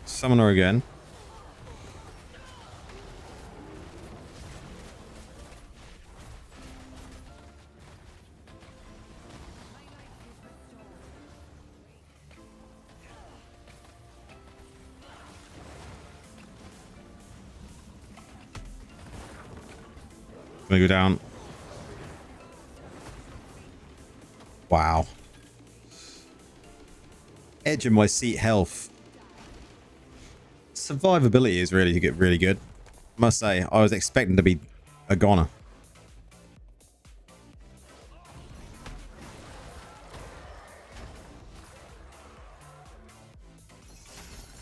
S1: Summon her again. Gonna go down. Wow. Edge of my seat health. Survivability is really good. Must say, I was expecting to be a goner.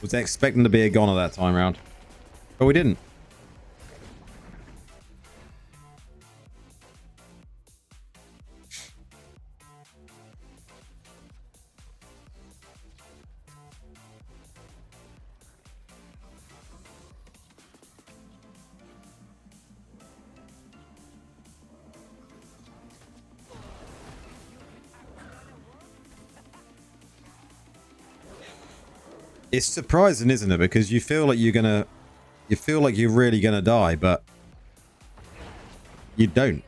S1: Was expecting to be a goner that time round. But we didn't. It's surprising, isn't it? Because you feel like you're really gonna die, but you don't.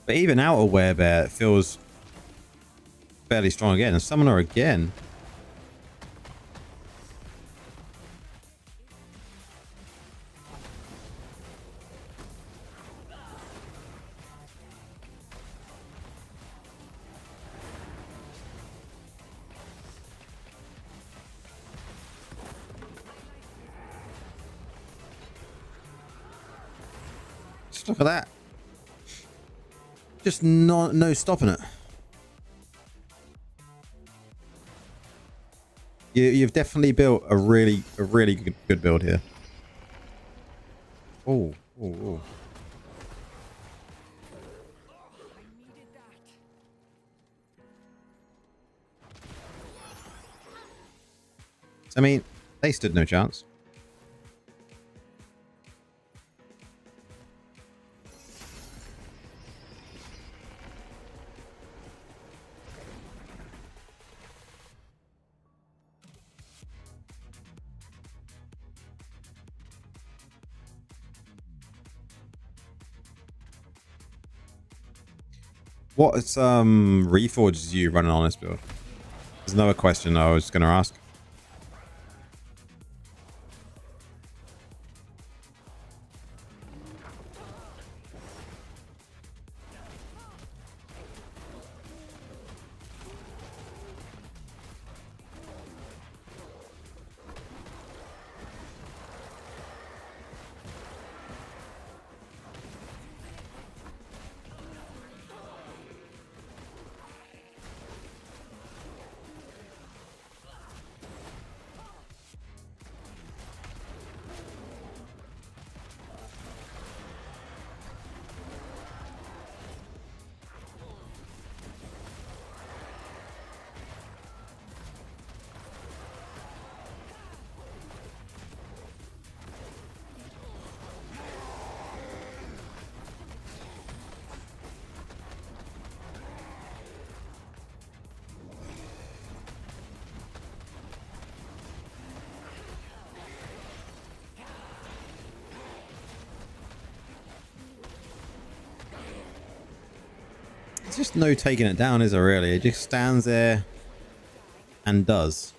S1: But even Outer Werebear feels fairly strong again. And Summoner again. Just look at that. Just no stopping it. You've definitely built a really good build here. Oh, oh, oh. I mean, they stood no chance. What reforges are you running on this build? There's another question I was going to ask. There's just no taking it down, is there really? It just stands there and does.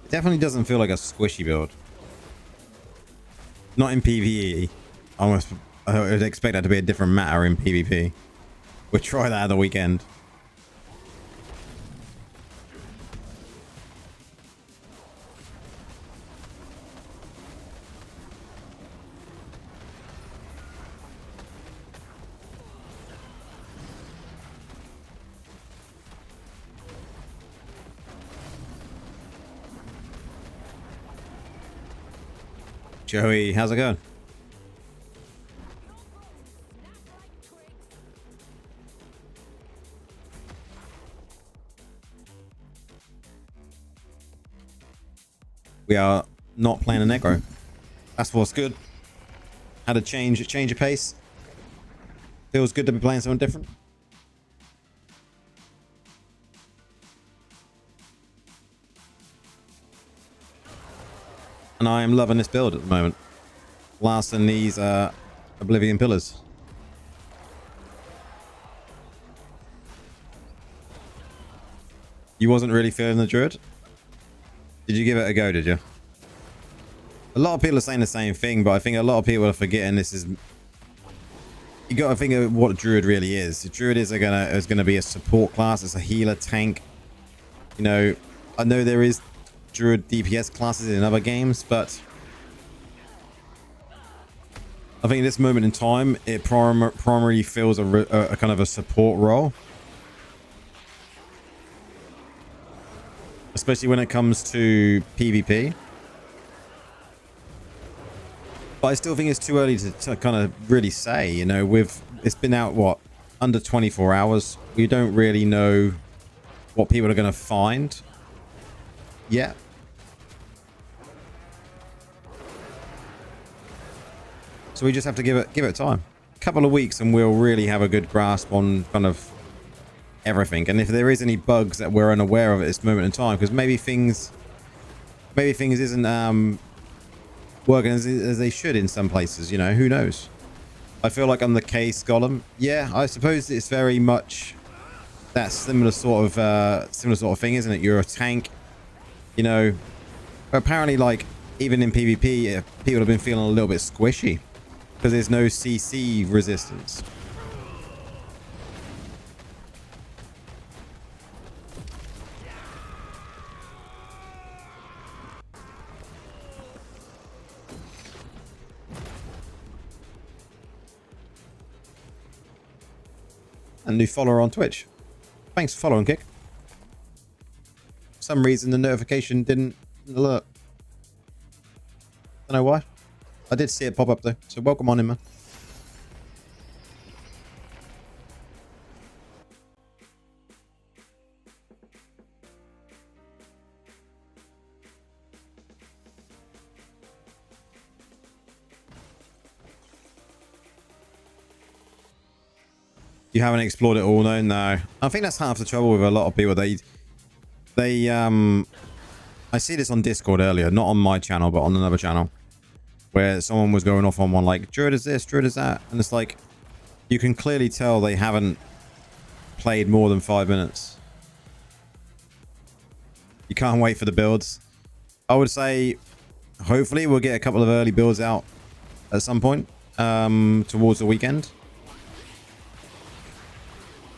S1: It definitely doesn't feel like a squishy build. Not in PvE. I would expect that to be a different matter in PvP. We'll try that at the weekend. Joey, how's it going? We are not playing a Necro. That's what's good. Had a change of pace. Feels good to be playing something different. And I am loving this build at the moment. Blasting these Oblivion Pillars. You wasn't really feeling the Druid? Did you give it a go, did you? A lot of people are saying the same thing, but I think a lot of people are forgetting this is... You got to think of what Druid really is. The Druid is gonna be a support class. It's a healer tank. You know, I know there is Druid DPS classes in other games, but I think at this moment in time, it primarily fills a kind of a support role. Especially when it comes to PvP. But I still think it's too early to kind of really say, you know, it's been out, what, under 24 hours. We don't really know what people are going to find yet. So we just have to give it time. A couple of weeks and we'll really have a good grasp on kind of everything. And if there is any bugs that we're unaware of at this moment in time, because maybe things isn't working as they should in some places, you know, who knows. I feel like on the case golem, yeah, I suppose it's very much that similar sort of thing, isn't it? You're a tank, you know. But apparently, like, even in PvP, people have been feeling a little bit squishy because there's no CC resistance. A new follower on Twitch. Thanks for following, Kick. For some reason the notification didn't alert. Don't know why. I did see it pop up though, so welcome on in, man. You haven't explored it all, no. I think that's half the trouble with a lot of people. I see this on Discord earlier, not on my channel, but on another channel, where someone was going off on one like, Druid is this, Druid is that. And it's like, you can clearly tell they haven't played more than 5 minutes. You can't wait for the builds. I would say, hopefully we'll get a couple of early builds out at some point towards the weekend.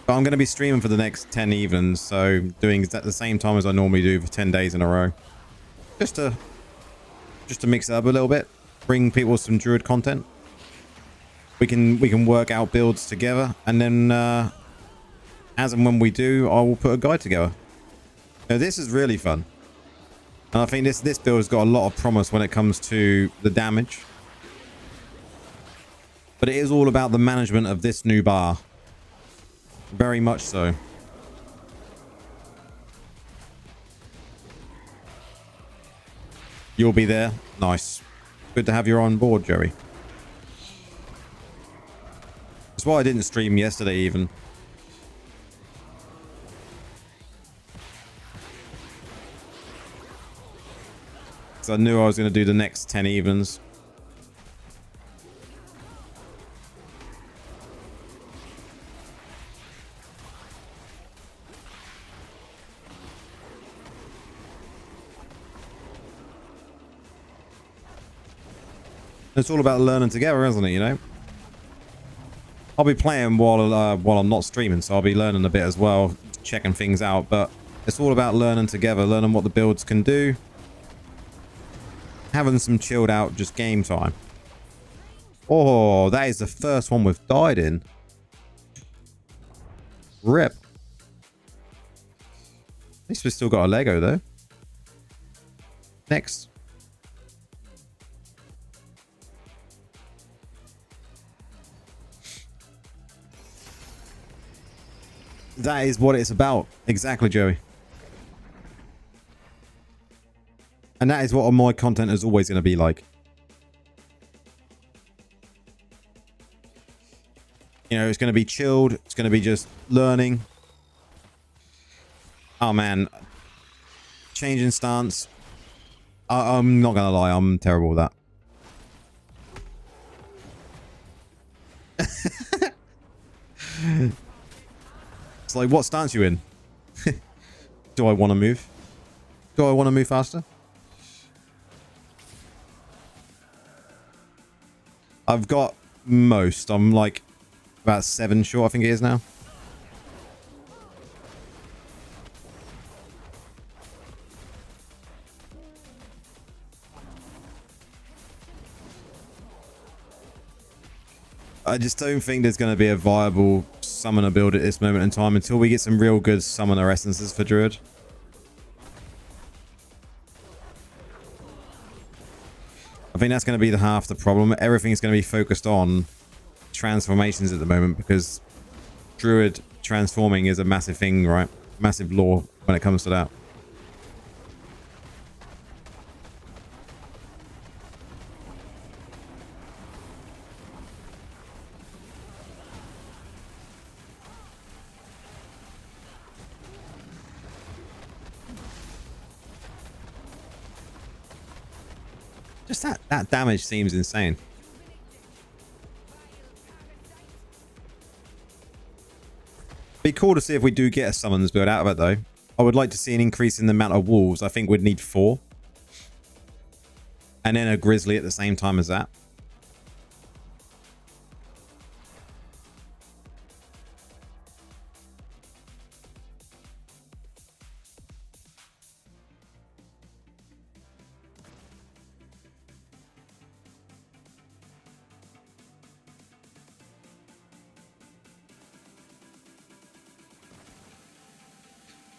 S1: But I'm going to be streaming for the next 10 evenings, so doing at the same time as I normally do for 10 days in a row. Just to mix it up a little bit, bring people some Druid content. We can work out builds together, and then as and when we do, I will put a guide together. Now, this is really fun. And I think this build has got a lot of promise when it comes to the damage. But it is all about the management of this new bar. Very much so. You'll be there. Nice. Good to have you on board, Joey. That's why I didn't stream yesterday even. Because I knew I was going to do the next 10 evens. It's all about learning together, isn't it, you know? I'll be playing while I'm not streaming, so I'll be learning a bit as well, checking things out, but it's all about learning together, learning what the builds can do. Having some chilled out, just game time. Oh, that is the first one we've died in. Rip. At least we've still got a Lego, though. Next. That is what it's about. Exactly, Joey. And that is what my content is always going to be like. You know, it's going to be chilled. It's going to be just learning. Oh, man. Changing stance. I'm not gonna lie, I'm terrible with that. It's like, what stance you in? Do I want to move? Do I want to move faster? I've got most. I'm like about 7 short, I think it is now. I just don't think there's going to be a viable summoner build at this moment in time until we get some real good summoner essences for Druid. I think that's going to be the half the problem. Everything's going to be focused on transformations at the moment because Druid transforming is a massive thing, right? Massive lore when it comes to that. Just that damage seems insane. Be cool to see if we do get a summons build out of it though. I would like to see an increase in the amount of wolves. I think we'd need 4. And then a grizzly at the same time as that.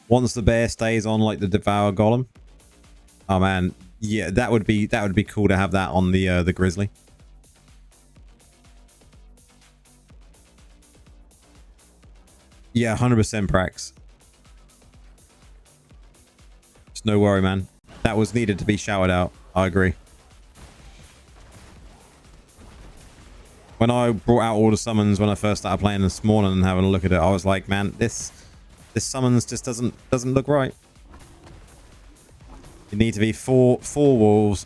S1: Once the bear stays on like the devour golem. Oh man, yeah, that would be cool to have that on the grizzly. Yeah, 100% Prax. It's no worry, man. That was needed to be shouted out. I agree. When I brought out all the summons when I first started playing this morning and having a look at it, I was like, man, this summons just doesn't look right. You need to be four wolves.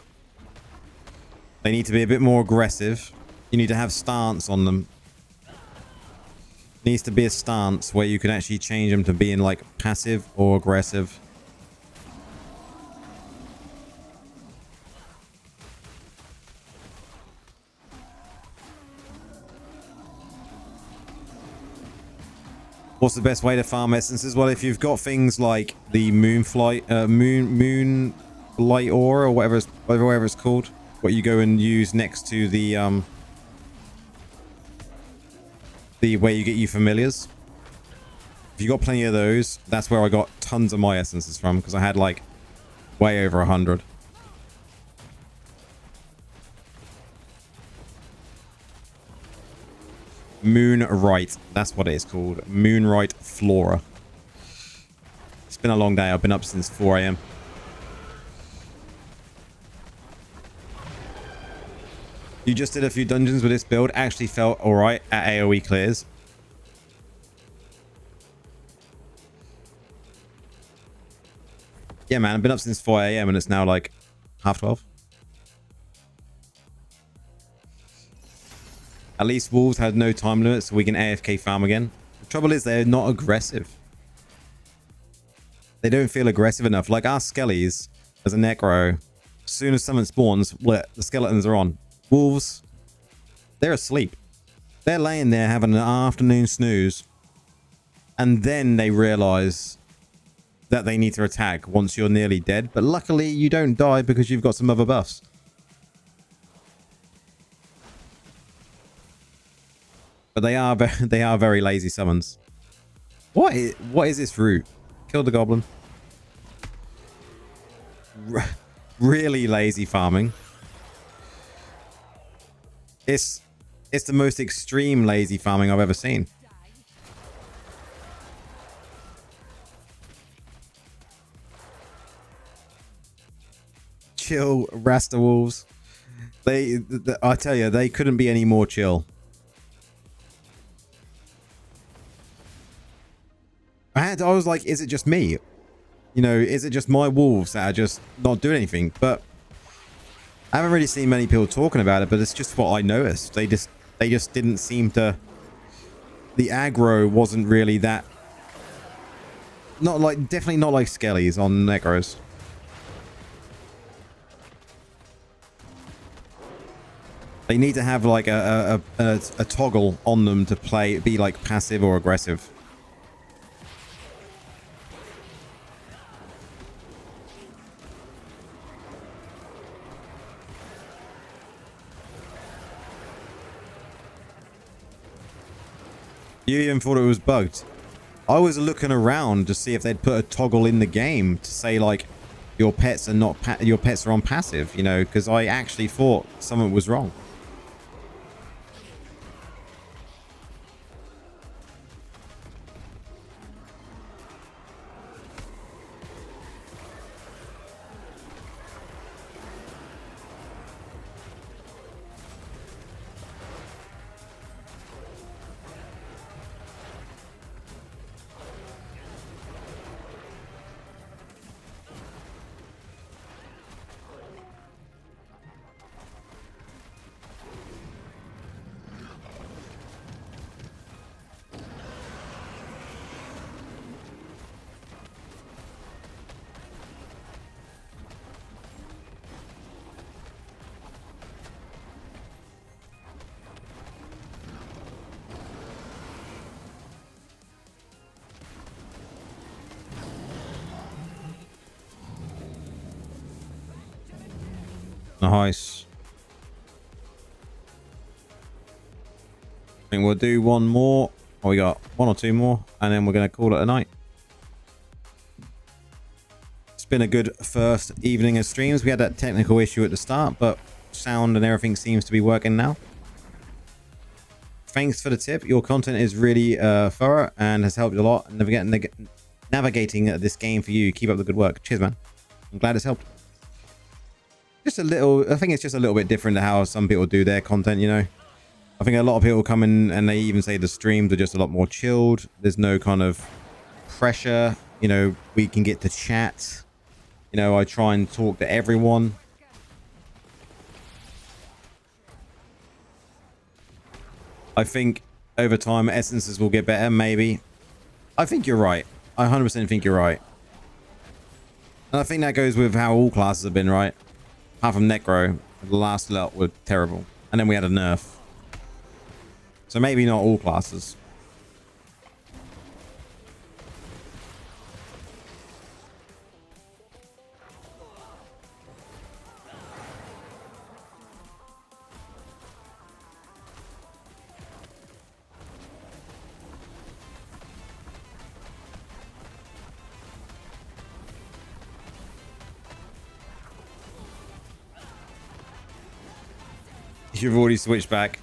S1: They need to be a bit more aggressive. You need to have stance on them. It needs to be a stance where you can actually change them to being like passive or aggressive. What's the best way to farm essences? Well, if you've got things like the moonlight ore or whatever it's called, what you go and use next to the where you get your familiars. If you got plenty of those, that's where I got tons of my essences from because I had like way over 100. Moonrite, that's what it is called. Moonrite flora. It's been a long day. I've been up since 4 AM. You just did a few dungeons with this build. Actually felt alright at AoE clears. Yeah, man, I've been up since 4 AM and it's now like 12:30. At least wolves had no time limit, so we can AFK farm again. The trouble is they're not aggressive. They don't feel aggressive enough. Like our skellies as a necro, as soon as someone spawns, the skeletons are on. Wolves, they're asleep. They're laying there having an afternoon snooze. And then they realize that they need to attack once you're nearly dead. But luckily you don't die because you've got some other buffs. But they are very lazy summons. What is this route? Kill the goblin. Really lazy farming. It's the most extreme lazy farming I've ever seen. Chill Rasta wolves. I tell you, they couldn't be any more chill. I was like, is it just me? You know, is it just my wolves that are just not doing anything? But I haven't really seen many people talking about it, but it's just what I noticed. They just didn't seem to. The aggro wasn't really that. Not like, definitely not like skellies on necros. They need to have like a toggle on them to be like passive or aggressive. You even thought it was bugged. I was looking around to see if they'd put a toggle in the game to say like your pets are not your pets are on passive, you know, because I actually thought something was wrong. Nice. I think we'll do one more. Oh, we got one or two more, and then we're going to call it a night. It's been a good first evening of streams. We had that technical issue at the start, but sound and everything seems to be working now. Thanks for the tip. Your content is really thorough and has helped a lot. Navigating this game for you. Keep up the good work. Cheers, man. I'm glad it's helped. Just a little, I think it's just a little bit different to how some people do their content, you know. I think a lot of people come in and they even say the streams are just a lot more chilled. There's no kind of pressure, you know. We can get to chat, you know. I try and talk to everyone. I think over time essences will get better, maybe. I think you're right. I 100% think you're right. And I think that goes with how all classes have been, right? Apart from Necro, the last lot were terrible. And then we had a nerf. So maybe not all classes. You've already switched back.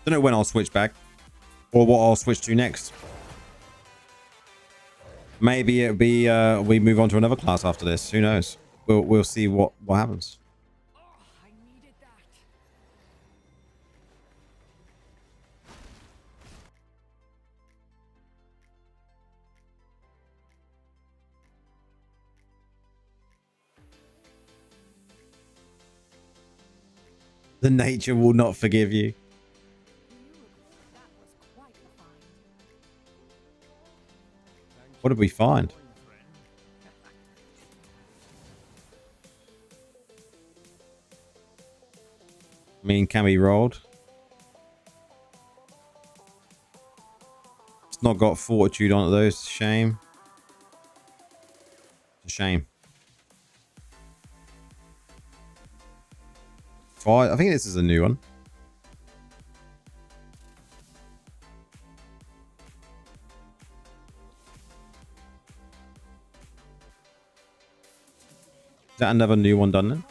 S1: Don't know when I'll switch back or what I'll switch to next. Maybe it'll be we move on to another class after this. Who knows? We'll see what happens.
S2: Oh, I needed that.
S1: The nature will not forgive you.
S3: That was quite the find.
S1: What did we find? I mean, can be rolled. It's not got fortitude on it though. It's a shame. It's a shame. I think this is a new one. Is that another new one done then?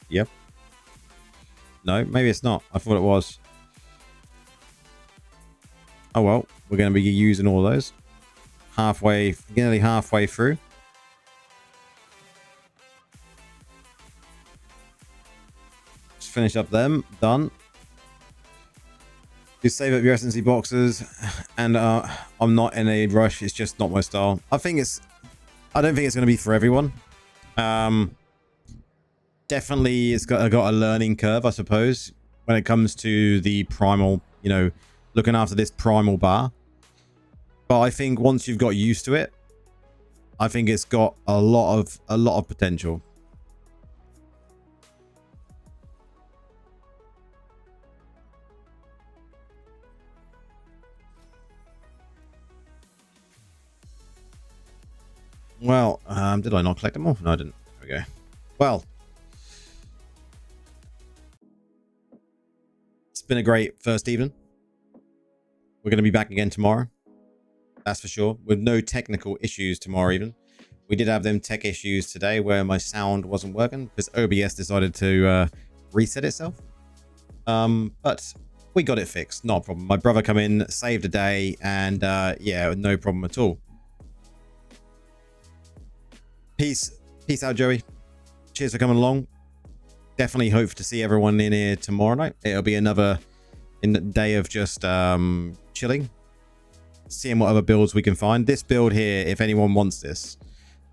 S1: Yep. No, maybe it's not. I thought it was. Oh well, we're going to be using all those. Nearly halfway through. finish up them. Done. You save up your SNC boxes, and I'm not in a rush. It's just not my style. I don't think it's going to be for everyone. Definitely it's got a learning curve, I suppose, when it comes to the primal, you know, looking after this primal bar. But I think once you've got used to it, I think it's got a lot of potential. Well, did I not collect them all? No, I didn't. There we go. Well, it's been a great first evening. We're going to be back again tomorrow. That's for sure. With no technical issues tomorrow even. We did have them tech issues today where my sound wasn't working because OBS decided to reset itself. But we got it fixed. Not a problem. My brother come in, saved a day, and yeah, no problem at all. Peace out, Joey. Cheers for coming along. Definitely hope to see everyone in here tomorrow night. It'll be another day of just chilling, seeing what other builds we can find. This build here, if anyone wants this,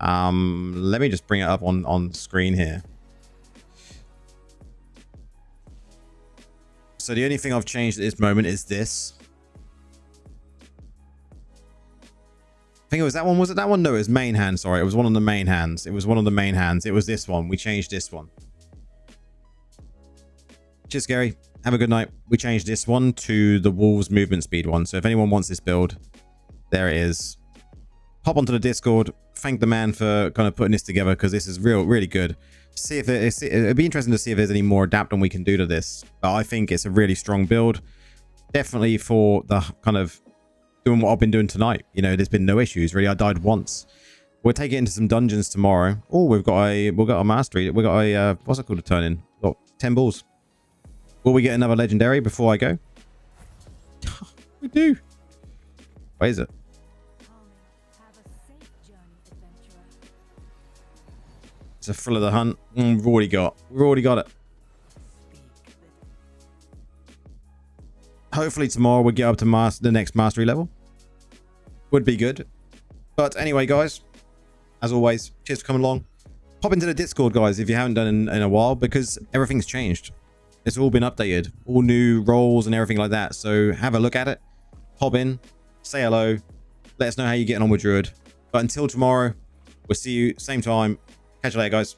S1: let me just bring it up on screen here. So the only thing I've changed at this moment is this. I think it was that one. Was it that one? No, it was main hand. Sorry, it was one of the main hands. It was one of the main hands. It was this one. We changed this one. Cheers, Gary. Have a good night. We changed this one to the Wolves movement speed one. So if anyone wants this build, there it is. Hop onto the Discord. Thank the man for kind of putting this together because this is really good. See if it'd be interesting to see if there's any more adapting we can do to this. But I think it's a really strong build. Definitely for the kind of doing what I've been doing tonight. You know, there's been no issues really. I died once. We'll take it into some dungeons tomorrow. Oh, we've got a mastery. We've got a what's it called to turn in? Got 10 balls. Will we get another legendary before I go? We do. Where is it?
S3: Have a safe journey, adventurer.
S1: It's a thrill of the hunt. We've already got it. Hopefully tomorrow we'll get up to the next mastery level. Would be good. But anyway, guys, as always, cheers for coming along. Pop into the Discord, guys, if you haven't done in a while, because everything's changed. It's all been updated. All new roles and everything like that. So have a look at it. Pop in. Say hello. Let us know how you're getting on with Druid. But until tomorrow, we'll see you same time. Catch you later, guys.